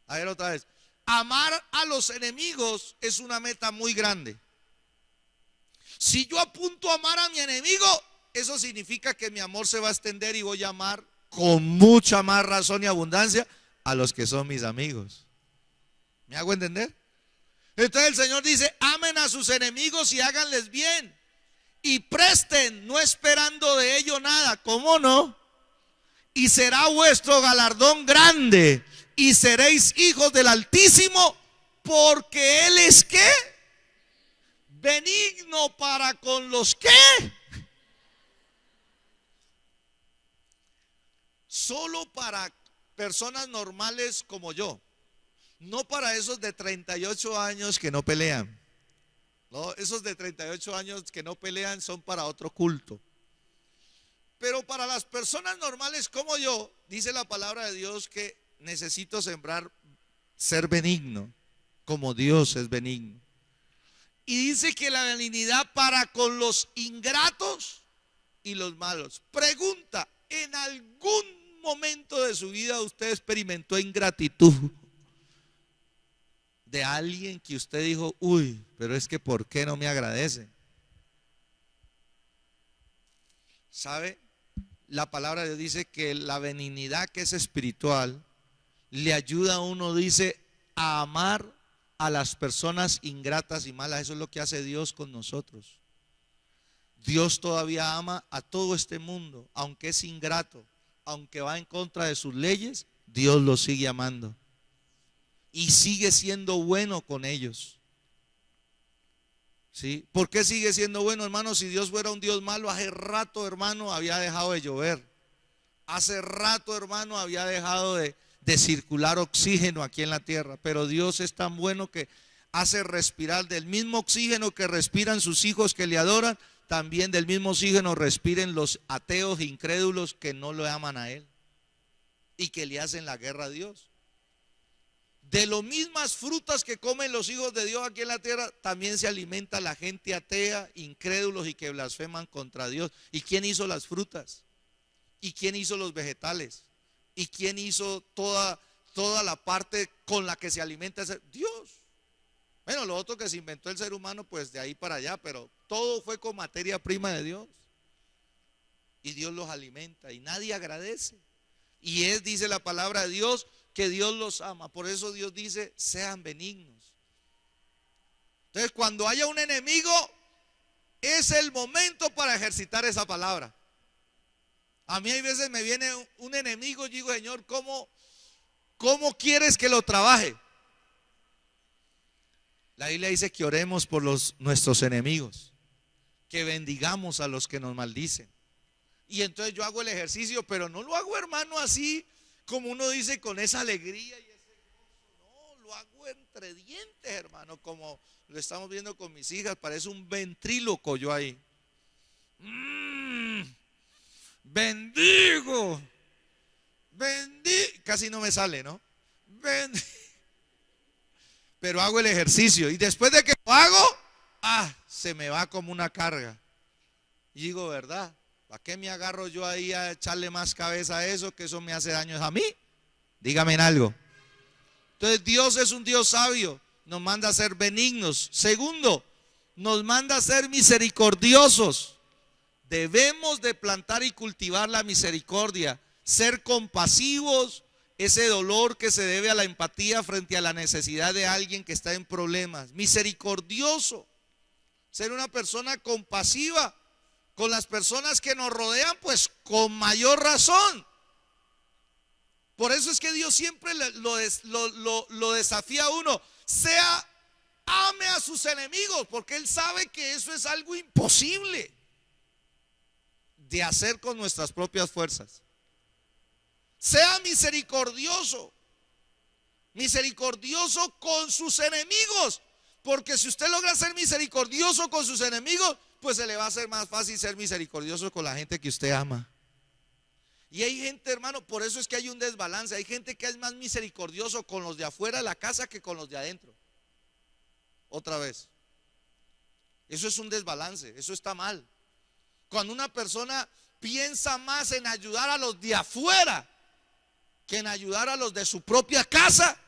A ver otra vez. Amar a los enemigos es una meta muy grande. Si yo apunto a amar a mi enemigo, eso significa que mi amor se va a extender y voy a amar con mucha más razón y abundancia a los que son mis amigos. ¿Me hago entender? Entonces el Señor dice: amen a sus enemigos y háganles bien, y presten, no esperando de ello nada. ¿Cómo no? Y será vuestro galardón grande, y seréis hijos del Altísimo, porque Él es ¿qué? Benigno para con los ¿qué? Solo para personas normales como yo, no para esos de 38 años que no pelean. No, esos de 38 años que no pelean son para otro culto. Pero para las personas normales como yo, dice la palabra de Dios que necesito sembrar, ser benigno, como Dios es benigno. Y dice que la benignidad para con los ingratos y los malos. Pregunta: ¿en algún momento de su vida usted experimentó ingratitud de alguien que usted dijo: uy, pero es que ¿por qué no me agradece? ¿Sabe? La palabra de Dios dice que la benignidad, que es espiritual, le ayuda a uno, dice, a amar a las personas ingratas y malas. Eso es lo que hace Dios con nosotros. Dios todavía ama a todo este mundo, aunque es ingrato, aunque va en contra de sus leyes, Dios los sigue amando y sigue siendo bueno con ellos. ¿Sí? ¿Por qué sigue siendo bueno, hermano? Si Dios fuera un Dios malo, hace rato, hermano, había dejado de llover. Hace rato, hermano, había dejado de circular oxígeno aquí en la tierra. Pero Dios es tan bueno que hace respirar del mismo oxígeno que respiran sus hijos que le adoran, también del mismo oxígeno respiren los ateos e incrédulos que no lo aman a Él y que le hacen la guerra a Dios. De las mismas frutas que comen los hijos de Dios aquí en la tierra, también se alimenta la gente atea, incrédulos y que blasfeman contra Dios. ¿Y quién hizo las frutas? ¿Y quién hizo los vegetales? ¿Y quién hizo toda la parte con la que se alimenta ese? Dios. Bueno, lo otro que se inventó el ser humano, pues de ahí para allá, pero todo fue con materia prima de Dios. Y Dios los alimenta y nadie agradece. Y dice la palabra de Dios, que Dios los ama. Por eso Dios dice: sean benignos. Entonces, cuando haya un enemigo, es el momento para ejercitar esa palabra. A mí hay veces me viene un enemigo y digo: Señor, ¿cómo quieres que lo trabaje? La Biblia dice que oremos por nuestros enemigos, que bendigamos a los que nos maldicen. Y entonces yo hago el ejercicio, pero no lo hago, hermano, así como uno dice, con esa alegría y ese gozo. No, lo hago entre dientes, hermano, como lo estamos viendo con mis hijas. Parece un ventríloco yo ahí. Bendigo. Casi no me sale, ¿no? Pero hago el ejercicio y después de que lo hago, se me va como una carga. Y digo, ¿verdad? ¿Para qué me agarro yo ahí a echarle más cabeza a eso? Que eso me hace daño a mí. Dígame en algo. Entonces Dios es un Dios sabio. Nos manda a ser benignos. Segundo, nos manda a ser misericordiosos. Debemos de plantar y cultivar la misericordia. Ser compasivos. Ese dolor que se debe a la empatía frente a la necesidad de alguien que está en problemas. Misericordioso. Ser una persona compasiva con las personas que nos rodean, pues con mayor razón. Por eso es que Dios siempre lo desafía a uno. Ame a sus enemigos, porque Él sabe que eso es algo imposible de hacer con nuestras propias fuerzas. Sea misericordioso, misericordioso con sus enemigos, porque si usted logra ser misericordioso con sus enemigos, pues se le va a hacer más fácil ser misericordioso con la gente que usted ama. Y hay gente, hermano, por eso es que hay un desbalance. Hay gente que es más misericordioso con los de afuera de la casa que con los de adentro. Otra vez, eso es un desbalance, eso está mal. Cuando una persona piensa más en ayudar a los de afuera que en ayudar a los de su propia casa,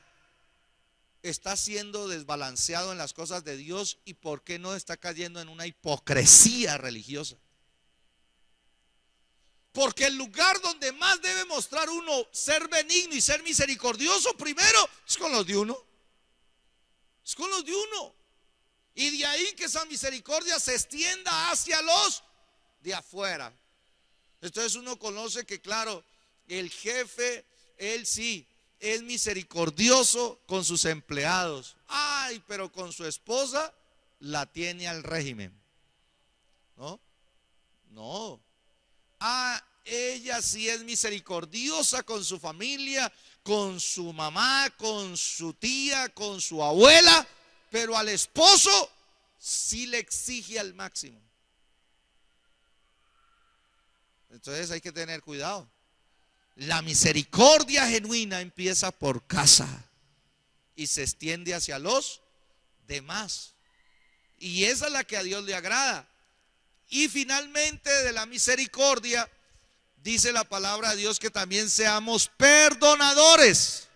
está siendo desbalanceado en las cosas de Dios. Y por qué no está cayendo en una hipocresía religiosa. Porque el lugar donde más debe mostrar uno ser benigno y ser misericordioso primero es con los de uno. Es con los de uno. Y de ahí que esa misericordia se extienda hacia los de afuera. Entonces uno conoce que, claro, el jefe, él sí es misericordioso con sus empleados. Pero con su esposa la tiene al régimen. No. Ella sí es misericordiosa con su familia, con su mamá, con su tía, con su abuela, pero al esposo sí le exige al máximo. Entonces hay que tener cuidado. La misericordia genuina empieza por casa y se extiende hacia los demás. Y esa es la que a Dios le agrada. Y finalmente, de la misericordia, dice la palabra de Dios que también seamos perdonadores.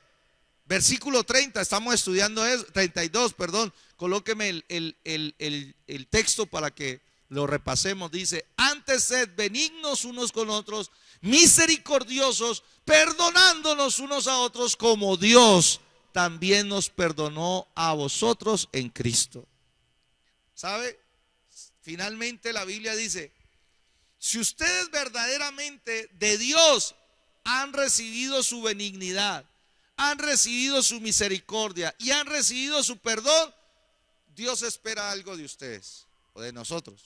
Versículo 30, estamos estudiando eso, 32, perdón. Colóqueme el texto para que lo repasemos. Dice: antes sed benignos unos con otros, misericordiosos, perdonándonos unos a otros como Dios también nos perdonó a vosotros en Cristo. ¿Sabe? Finalmente la Biblia dice: si ustedes verdaderamente de Dios han recibido su benignidad, han recibido su misericordia y han recibido su perdón, Dios espera algo de ustedes o de nosotros: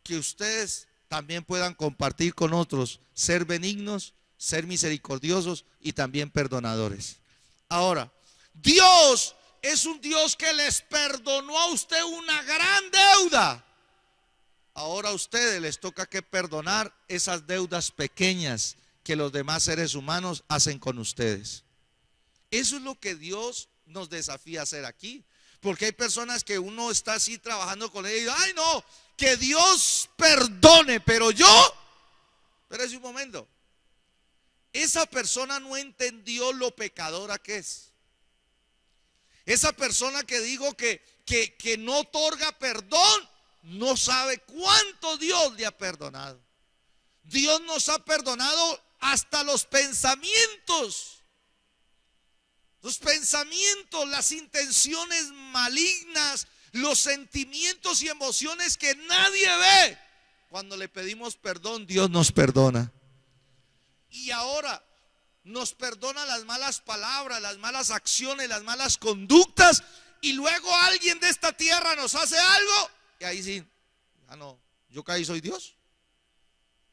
que ustedes también puedan compartir con otros, ser benignos, ser misericordiosos y también perdonadores. Ahora, Dios es un Dios que les perdonó a usted una gran deuda. Ahora a ustedes les toca que perdonar esas deudas pequeñas que los demás seres humanos hacen con ustedes. Eso es lo que Dios nos desafía a hacer aquí. Porque hay personas que uno está así trabajando con ellos y no, que Dios perdone, pero es un momento. Esa persona no entendió lo pecadora que es. Esa persona que digo que no otorga perdón, no sabe cuánto Dios le ha perdonado. Dios nos ha perdonado hasta los pensamientos, las intenciones malignas, los sentimientos y emociones que nadie ve. Cuando le pedimos perdón, Dios nos perdona. Y ahora nos perdona las malas palabras, las malas acciones, las malas conductas. Y luego alguien de esta tierra nos hace algo y ahí sí, no, yo casi soy Dios.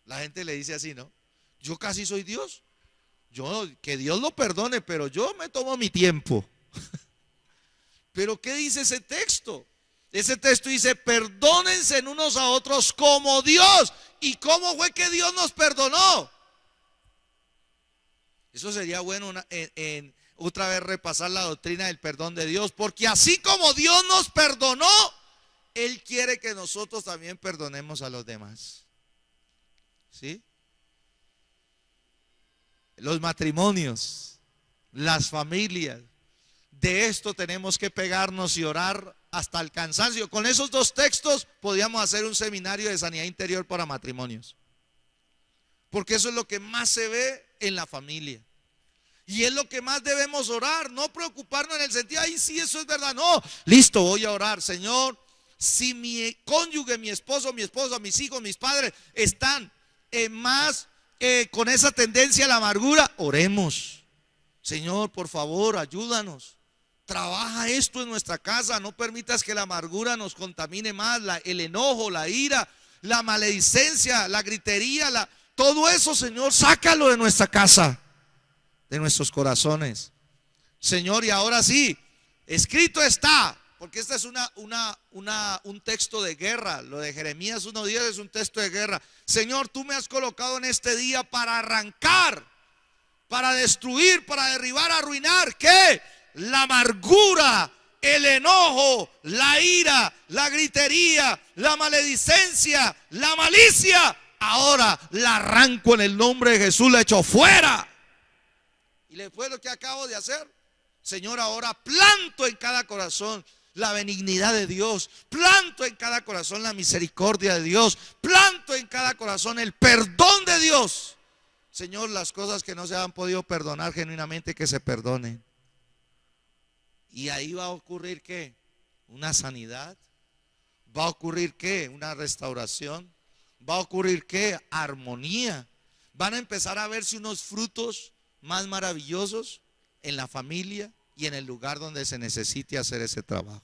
La gente le dice así, ¿no? Yo casi soy Dios. Que Dios lo perdone, pero yo me tomo mi tiempo. Pero ¿qué dice ese texto? Ese texto dice: perdónense unos a otros como Dios. ¿Y cómo fue que Dios nos perdonó? Eso sería bueno en otra vez repasar la doctrina del perdón de Dios, porque así como Dios nos perdonó, Él quiere que nosotros también perdonemos a los demás. ¿Sí? Los matrimonios, las familias, de esto tenemos que pegarnos y orar hasta el cansancio. Con esos dos textos podíamos hacer un seminario de sanidad interior para matrimonios, porque eso es lo que más se ve en la familia. Y es lo que más debemos orar, no preocuparnos en el sentido, ay, sí, eso es verdad. No, listo, voy a orar, Señor, si mi cónyuge, mi esposo, mis hijos, mis padres están más con esa tendencia a la amargura, oremos. Señor, por favor, ayúdanos. Trabaja esto en nuestra casa, no permitas que la amargura nos contamine más, el enojo, la ira, la maledicencia, la gritería, todo eso, Señor, sácalo de nuestra casa, de nuestros corazones. Señor, y ahora sí, escrito está, porque este es un texto de guerra. Lo de Jeremías 1:10 es un texto de guerra. Señor, tú me has colocado en este día para arrancar, para destruir, para derribar, arruinar, ¿qué? La amargura, el enojo, la ira, la gritería, la maledicencia, la malicia. Ahora la arranco en el nombre de Jesús, la echo fuera. Y después lo que acabo de hacer, Señor, ahora planto en cada corazón la benignidad de Dios, planto en cada corazón la misericordia de Dios, planto en cada corazón el perdón de Dios. Señor, las cosas que no se han podido perdonar genuinamente, que se perdonen. Y ahí va a ocurrir ¿qué? Una sanidad. Va a ocurrir ¿qué? Una restauración. Va a ocurrir ¿qué? Armonía. Van a empezar a verse unos frutos más maravillosos en la familia y en el lugar donde se necesite hacer ese trabajo.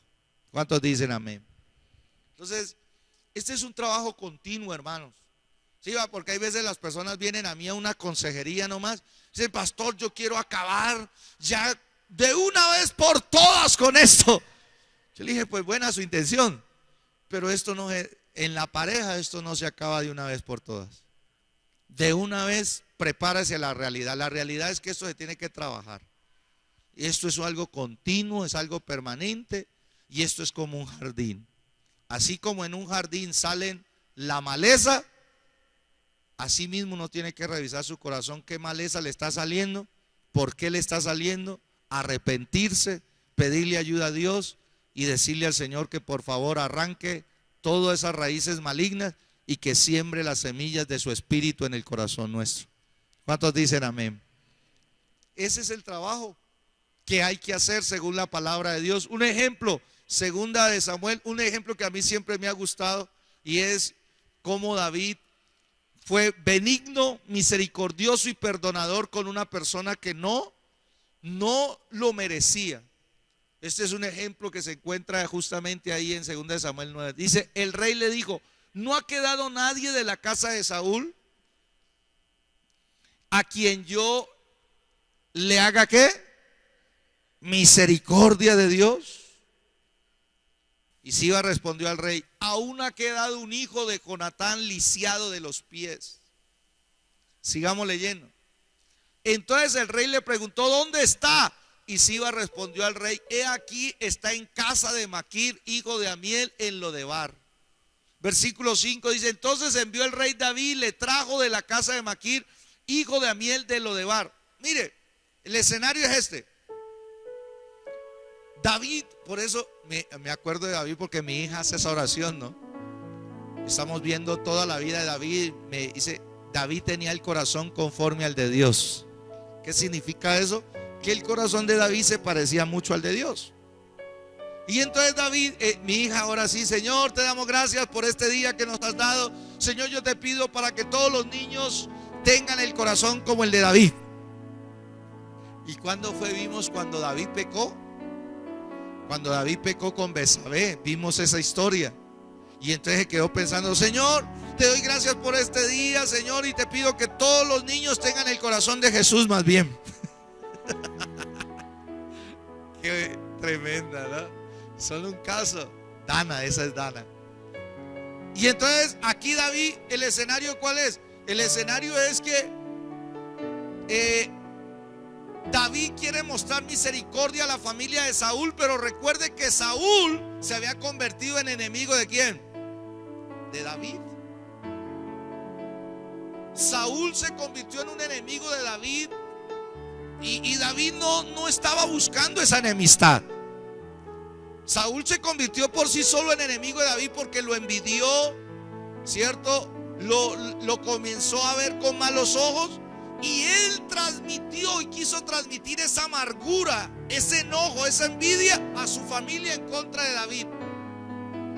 ¿Cuántos dicen amén? Entonces, este es un trabajo continuo, hermanos. Sí, va, porque hay veces las personas vienen a mí a una consejería nomás. Dicen, pastor, yo quiero acabar ya de una vez por todas con esto. Yo le dije, pues buena su intención, pero esto no es, en la pareja esto no se acaba de una vez por todas. De una vez prepárese a la realidad. La realidad es que esto se tiene que trabajar. Y esto es algo continuo, es algo permanente, y esto es como un jardín. Así como en un jardín salen la maleza, así mismo uno tiene que revisar su corazón, qué maleza le está saliendo, por qué le está saliendo, arrepentirse, pedirle ayuda a Dios y decirle al Señor que por favor arranque todas esas raíces malignas y que siembre las semillas de su espíritu en el corazón nuestro. ¿Cuántos dicen amén? Ese es el trabajo que hay que hacer según la palabra de Dios. Un ejemplo, segunda de Samuel, un ejemplo que a mí siempre me ha gustado, y es cómo David fue benigno, misericordioso y perdonador con una persona que no lo merecía. Este es un ejemplo que se encuentra justamente ahí en 2 de Samuel 9. Dice, el rey le dijo, ¿no ha quedado nadie de la casa de Saúl a quien yo le haga qué? Misericordia de Dios. Y Siba respondió al rey, aún ha quedado un hijo de Jonatán lisiado de los pies. Sigamos leyendo. Entonces el rey le preguntó, ¿dónde está? Y Siba respondió al rey, he aquí, está en casa de Maquir, hijo de Amiel, en Lodebar. Versículo 5 dice, entonces envió el rey David, le trajo de la casa de Maquir, hijo de Amiel, de Lodebar. Mire, el escenario es este. David, por eso me acuerdo de David, porque mi hija hace esa oración, ¿no? Estamos viendo toda la vida de David. Me dice, David tenía el corazón conforme al de Dios. ¿Qué significa eso? Que el corazón de David se parecía mucho al de Dios. Y entonces David, mi hija, ahora sí, Señor, te damos gracias por este día que nos has dado. Señor, yo te pido para que todos los niños tengan el corazón como el de David. ¿Y cuándo vimos cuando David pecó? Cuando David pecó con Betsabé, vimos esa historia. Y entonces quedó pensando, Señor, te doy gracias por este día, Señor, y te pido que todos los niños tengan el corazón de Jesús más bien. Qué tremenda, ¿no? Solo un caso. Dana, esa es Dana. Y entonces aquí David, el escenario ¿cuál es? El escenario es que David quiere mostrar misericordia a la familia de Saúl, pero recuerde que Saúl se había convertido en enemigo ¿de quién? De David. Saúl se convirtió en un enemigo de David y David no estaba buscando esa enemistad. Saúl se convirtió por sí solo en enemigo de David porque lo envidió, ¿cierto? Lo comenzó a ver con malos ojos y él transmitió y quiso transmitir esa amargura, ese enojo, esa envidia a su familia en contra de David.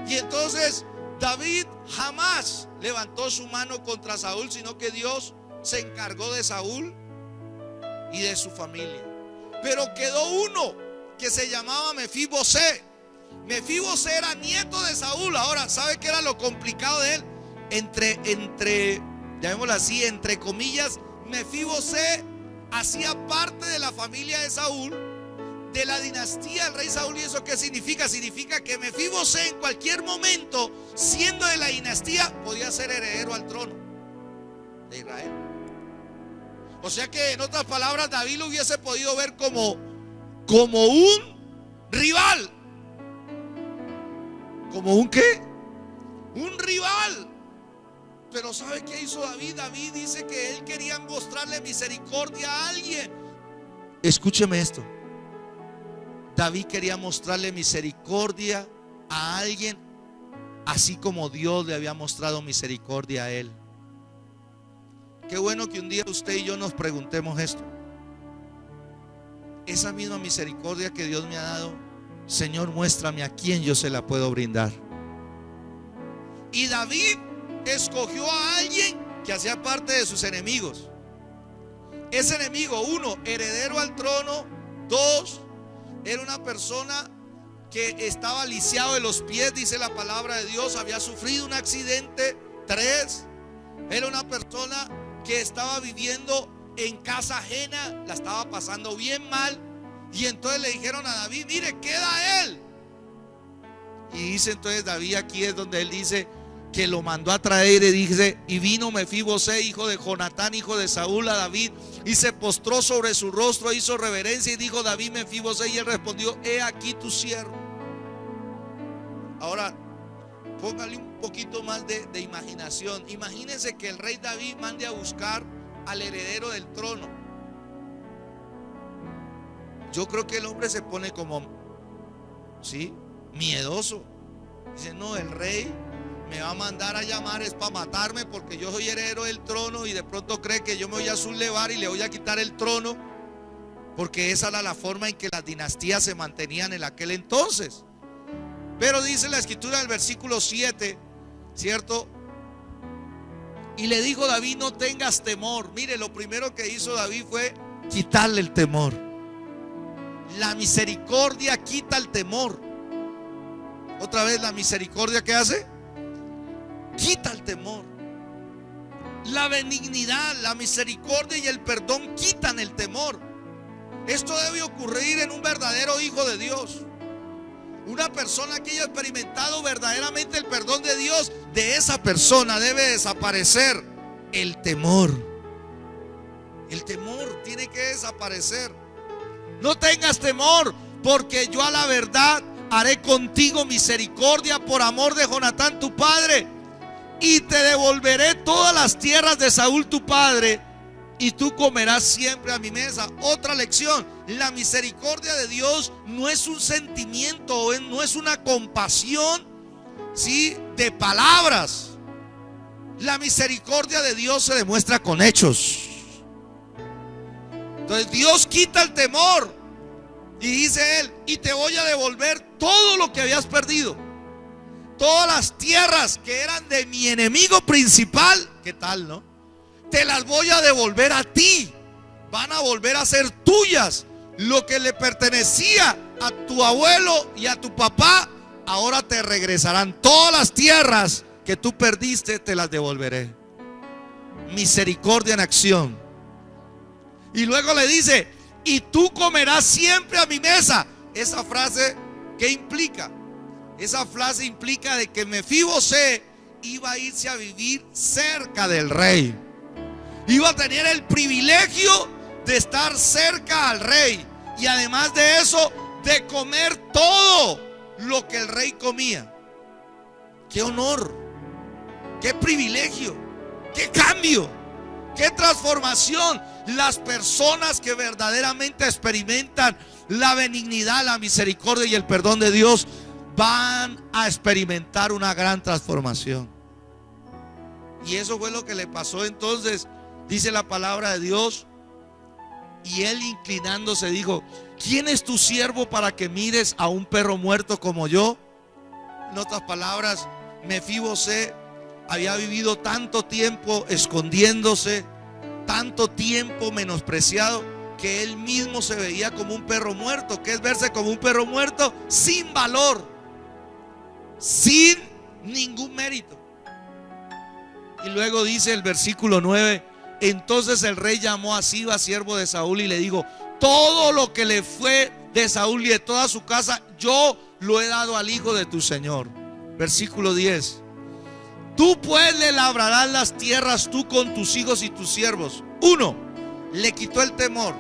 Y entonces David jamás levantó su mano contra Saúl, sino que Dios se encargó de Saúl y de su familia. Pero quedó uno que se llamaba Mefibosé. Mefibosé era nieto de Saúl. Ahora, ¿sabe qué era lo complicado de él? Llamémoslo así, entre comillas, Mefibosé hacía parte de la familia de Saúl, de la dinastía del rey Saúl. ¿Y eso qué significa? Significa que Mefibosé en cualquier momento, siendo de la dinastía, podía ser heredero al trono de Israel. O sea que, en otras palabras, David lo hubiese podido ver como un rival. ¿Como un qué? Un rival. Pero ¿sabe qué hizo David? David dice que él quería mostrarle misericordia a alguien. Escúcheme esto. David quería mostrarle misericordia a alguien, así como Dios le había mostrado misericordia a él. Qué bueno que un día usted y yo nos preguntemos esto. Esa misma misericordia que Dios me ha dado, Señor, muéstrame a quién yo se la puedo brindar. Y David escogió a alguien que hacía parte de sus enemigos. Ese enemigo, uno, heredero al trono. Dos, era una persona que estaba lisiado de los pies, dice la palabra de Dios, había sufrido un accidente. Tres, era una persona que estaba viviendo en casa ajena, la estaba pasando bien mal. Y entonces le dijeron a David: mire, queda él. Y dice entonces David, aquí es donde él dice que lo mandó a traer, y dice: y vino Mefibosé, hijo de Jonatán, hijo de Saúl, a David, y se postró sobre su rostro, hizo reverencia, y dijo David: Mefibosé, y él respondió: he aquí tu siervo. Ahora, póngale un poquito más de imaginación. Imagínense que el rey David mande a buscar al heredero del trono. Yo creo que el hombre se pone como, ¿sí?, miedoso. Dice: no, el rey me va a mandar a llamar, es para matarme, porque yo soy heredero del trono, y de pronto cree que yo me voy a sublevar y le voy a quitar el trono, porque esa era la forma en que las dinastías se mantenían en aquel entonces. Pero dice la escritura del versículo 7, ¿cierto? Y le dijo David: no tengas temor. Mire, lo primero que hizo David fue quitarle el temor. La misericordia quita el temor. Otra vez, la misericordia, ¿qué hace? Quita el temor. La benignidad, la misericordia y el perdón quitan el temor. Esto debe ocurrir en un verdadero hijo de Dios. Una persona que haya experimentado verdaderamente el perdón de Dios, de esa persona debe desaparecer el temor. El temor tiene que desaparecer. No tengas temor, porque yo a la verdad haré contigo misericordia por amor de Jonatán tu padre, y te devolveré todas las tierras de Saúl tu padre, y tú comerás siempre a mi mesa. Otra lección: la misericordia de Dios no es un sentimiento, no es una compasión, ¿sí?, de palabras. La misericordia de Dios se demuestra con hechos. Entonces Dios quita el temor y dice él: y te voy a devolver todo lo que habías perdido. Todas las tierras que eran de mi enemigo principal, ¿qué tal, no? Te las voy a devolver a ti. Van a volver a ser tuyas. Lo que le pertenecía a tu abuelo y a tu papá, ahora te regresarán. Todas las tierras que tú perdiste, te las devolveré. Misericordia en acción. Y luego le dice: y tú comerás siempre a mi mesa. Esa frase, ¿qué implica? Esa frase implica de que Mefibosé iba a irse a vivir cerca del rey. Iba a tener el privilegio de estar cerca al rey. Y además de eso, de comer todo lo que el rey comía. ¡Qué honor! ¡Qué privilegio! ¡Qué cambio! ¡Qué transformación! Las personas que verdaderamente experimentan la benignidad, la misericordia y el perdón de Dios van a experimentar una gran transformación. Y eso fue lo que le pasó entonces. Dice la palabra de Dios: y él, inclinándose, dijo: ¿quién es tu siervo para que mires a un perro muerto como yo? En otras palabras, Mefibosé había vivido tanto tiempo escondiéndose, tanto tiempo menospreciado, que él mismo se veía como un perro muerto. ¿Qué es verse como un perro muerto? Sin valor, sin ningún mérito. Y luego dice el versículo 9: entonces el rey llamó a Siba, siervo de Saúl, y le dijo: todo lo que le fue de Saúl y de toda su casa, yo lo he dado al hijo de tu señor. Versículo 10: tú pues le labrarás las tierras, tú con tus hijos y tus siervos. 1. Le quitó el temor.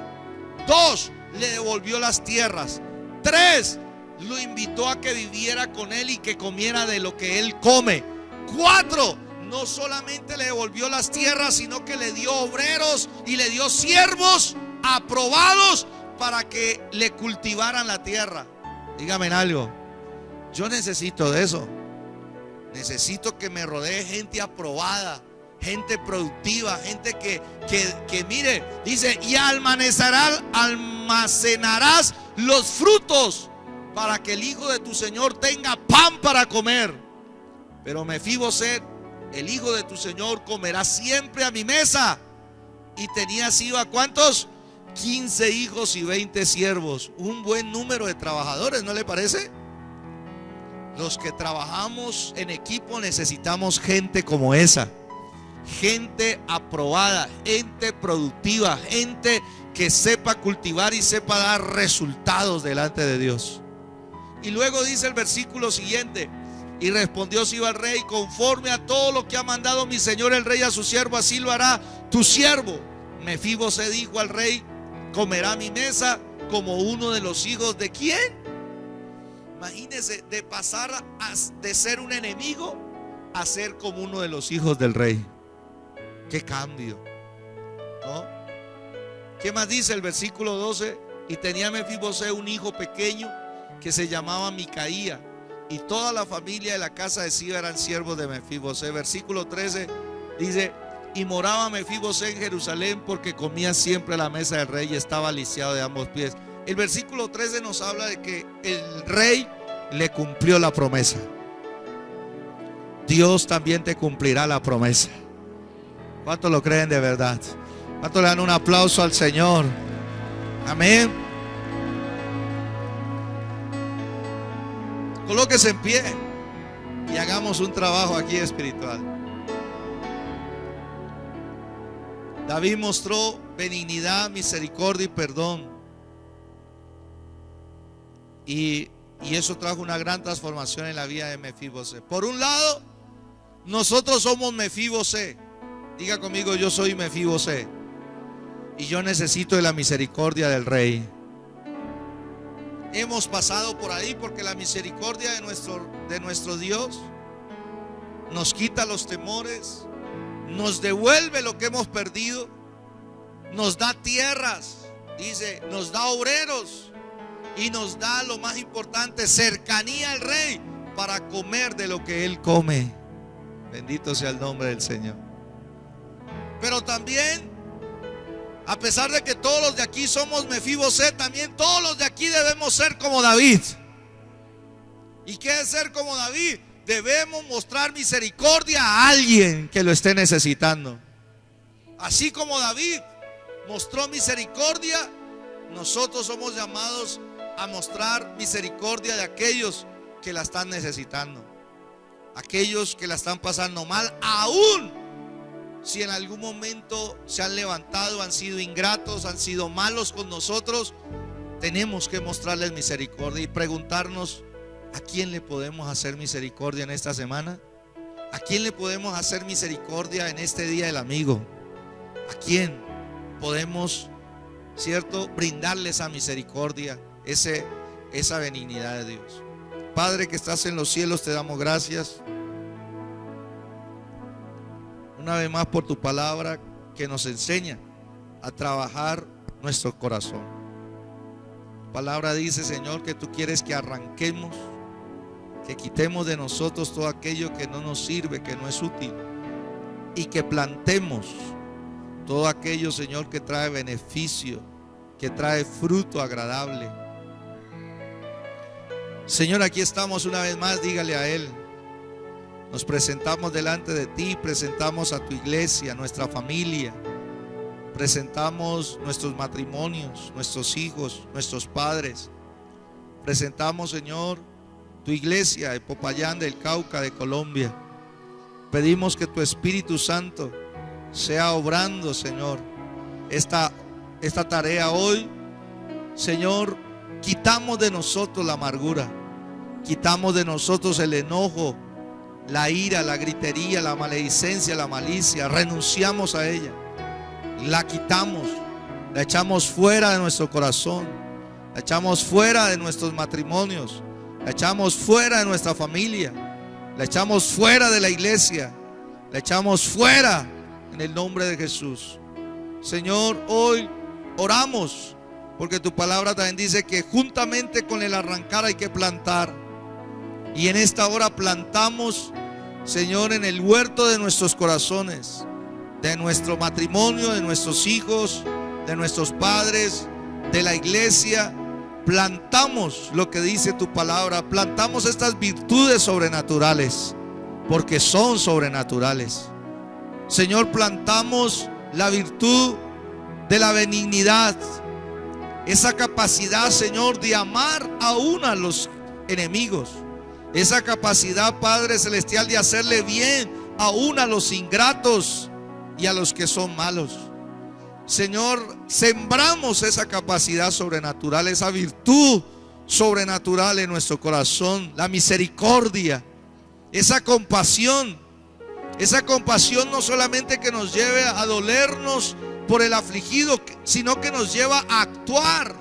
2. Le devolvió las tierras. 3. Lo invitó a que viviera con él y que comiera de lo que él come. 4. No solamente le devolvió las tierras, sino que le dio obreros y le dio siervos aprobados para que le cultivaran la tierra. Dígame algo, yo necesito de eso. Necesito que me rodee gente aprobada, gente productiva, gente que mire, dice: y almacenarás los frutos para que el hijo de tu señor tenga pan para comer. Pero Mefibosé, el hijo de tu señor, comerá siempre a mi mesa. Y tenía Siba, ¿cuántos? 15 hijos y 20 siervos. Un buen número de trabajadores, ¿no le parece? Los que trabajamos en equipo necesitamos gente como esa. Gente aprobada, gente productiva, gente que sepa cultivar y sepa dar resultados delante de Dios. Y luego dice el versículo siguiente: y respondió Siba al rey: conforme a todo lo que ha mandado mi señor el rey a su siervo, así lo hará tu siervo. Mefibosé dijo al rey: comerá a mi mesa como uno de los hijos de ¿quién? Imagínese, de pasar de ser un enemigo a ser como uno de los hijos del rey. Qué cambio, ¿no? ¿Qué más dice el versículo 12? Y tenía Mefibosé un hijo pequeño que se llamaba Micaía, y toda la familia de la casa de Siba eran siervos de Mefibosé. Versículo 13 dice: y moraba Mefibosé en Jerusalén, porque comía siempre a la mesa del rey y estaba lisiado de ambos pies. El versículo 13 nos habla de que el rey le cumplió la promesa. Dios también te cumplirá la promesa. ¿Cuántos lo creen de verdad? ¿Cuántos le dan un aplauso al Señor? Amén. Colóquese en pie y hagamos un trabajo aquí espiritual. David mostró benignidad, misericordia y perdón. Y eso trajo una gran transformación en la vida de Mefibosé. Por un lado, nosotros somos Mefibosé. Diga conmigo: yo soy Mefibosé. Y yo necesito de la misericordia del rey. Hemos pasado por ahí porque la misericordia de nuestro Dios nos quita los temores, nos devuelve lo que hemos perdido, nos da tierras, dice, nos da obreros y nos da, lo más importante, cercanía al rey para comer de lo que él come. Bendito sea el nombre del Señor. Pero también, a pesar de que todos los de aquí somos Mefibosé, también todos los de aquí debemos ser como David. ¿Y qué es ser como David? Debemos mostrar misericordia a alguien que lo esté necesitando. Así como David mostró misericordia, nosotros somos llamados a mostrar misericordia de aquellos que la están necesitando, aquellos que la están pasando mal, aún si en algún momento se han levantado, han sido ingratos, han sido malos con nosotros. Tenemos que mostrarles misericordia y preguntarnos: ¿a quién le podemos hacer misericordia en esta semana? ¿A quién le podemos hacer misericordia en este día del amigo? ¿A quién podemos, cierto, brindarle esa misericordia, esa benignidad de Dios? Padre que estás en los cielos, te damos gracias una vez más por tu palabra que nos enseña a trabajar nuestro corazón. Tu palabra dice, Señor, que tú quieres que arranquemos, que quitemos de nosotros todo aquello que no nos sirve, que no es útil, y que plantemos todo aquello, Señor, que trae beneficio, que trae fruto agradable. Señor, aquí estamos una vez más, dígale a Él. Nos presentamos delante de ti, presentamos a tu iglesia, nuestra familia, presentamos nuestros matrimonios, nuestros hijos, nuestros padres. Presentamos, Señor, tu iglesia de Popayán, del Cauca, de Colombia. Pedimos que tu Espíritu Santo sea obrando, Señor, esta tarea hoy. Señor, quitamos de nosotros la amargura, quitamos de nosotros el enojo, la ira, la gritería, la maledicencia, la malicia. Renunciamos a ella, la quitamos, la echamos fuera de nuestro corazón, la echamos fuera de nuestros matrimonios, la echamos fuera de nuestra familia, la echamos fuera de la iglesia, la echamos fuera en el nombre de Jesús. Señor, hoy oramos porque tu palabra también dice que juntamente con el arrancar hay que plantar. Y en esta hora plantamos, Señor, en el huerto de nuestros corazones, de nuestro matrimonio, de nuestros hijos, de nuestros padres, de la iglesia. Plantamos lo que dice tu palabra, plantamos estas virtudes sobrenaturales, porque son sobrenaturales. Señor, plantamos la virtud de la benignidad, esa capacidad, Señor, de amar aún a los enemigos, esa capacidad, Padre Celestial, de hacerle bien aún a los ingratos y a los que son malos. Señor, sembramos esa capacidad sobrenatural, esa virtud sobrenatural en nuestro corazón, la misericordia, esa compasión no solamente que nos lleve a dolernos por el afligido, sino que nos lleva a actuar,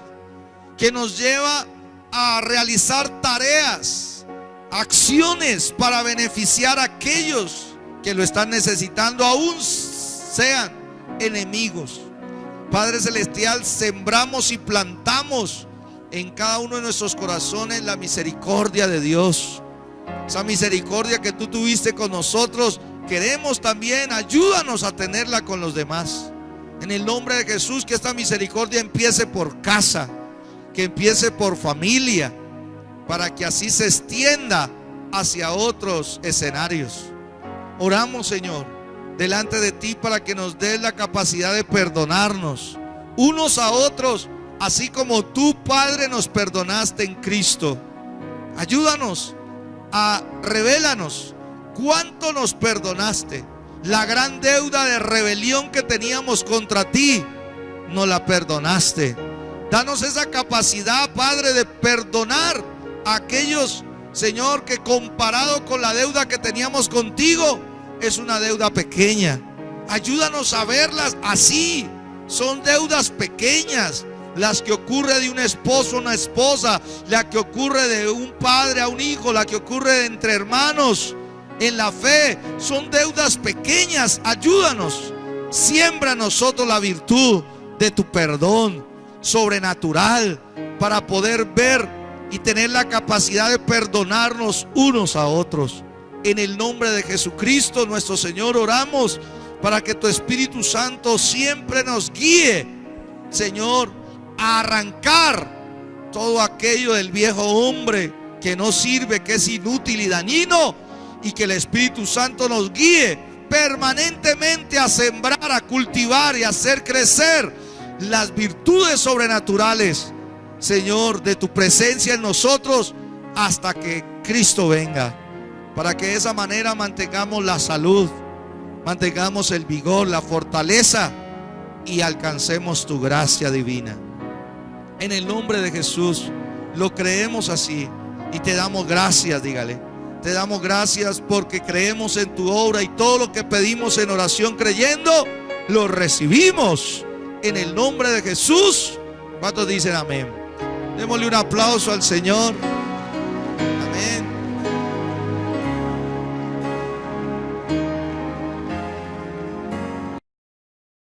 que nos lleva a realizar tareas, acciones para beneficiar a aquellos que lo están necesitando, aún sean enemigos. Padre Celestial, sembramos y plantamos en cada uno de nuestros corazones la misericordia de Dios. Esa misericordia que tú tuviste con nosotros, queremos también, ayúdanos a tenerla con los demás. En el nombre de Jesús, que esta misericordia empiece por casa, que empiece por familia, para que así se extienda hacia otros escenarios. Oramos, Señor, delante de ti para que nos des la capacidad de perdonarnos unos a otros, así como tú, Padre, nos perdonaste en Cristo. Ayúdanos, revélanos cuánto nos perdonaste. La gran deuda de rebelión que teníamos contra ti, nos la perdonaste. Danos esa capacidad, Padre, de perdonar a aquellos, Señor, que comparado con la deuda que teníamos contigo, es una deuda pequeña. Ayúdanos a verlas así. Son deudas pequeñas, las que ocurre de un esposo a una esposa, la que ocurre de un padre a un hijo, la que ocurre entre hermanos en la fe. Son deudas pequeñas. Ayúdanos. Siembra en nosotros la virtud de tu perdón sobrenatural, para poder ver y tener la capacidad de perdonarnos unos a otros. En el nombre de Jesucristo nuestro Señor oramos para que tu Espíritu Santo siempre nos guíe, Señor, a arrancar todo aquello del viejo hombre que no sirve, que es inútil y dañino, y que el Espíritu Santo nos guíe permanentemente a sembrar, a cultivar y a hacer crecer las virtudes sobrenaturales, Señor, de tu presencia en nosotros hasta que Cristo venga, para que de esa manera mantengamos la salud, mantengamos el vigor, la fortaleza y alcancemos tu gracia divina. En el nombre de Jesús lo creemos así y te damos gracias. Dígale, Te damos gracias porque creemos en tu obra y todo lo que pedimos en oración creyendo, lo recibimos en el nombre de Jesús. ¿Cuántos dicen amén? Démosle un aplauso al Señor. Amén.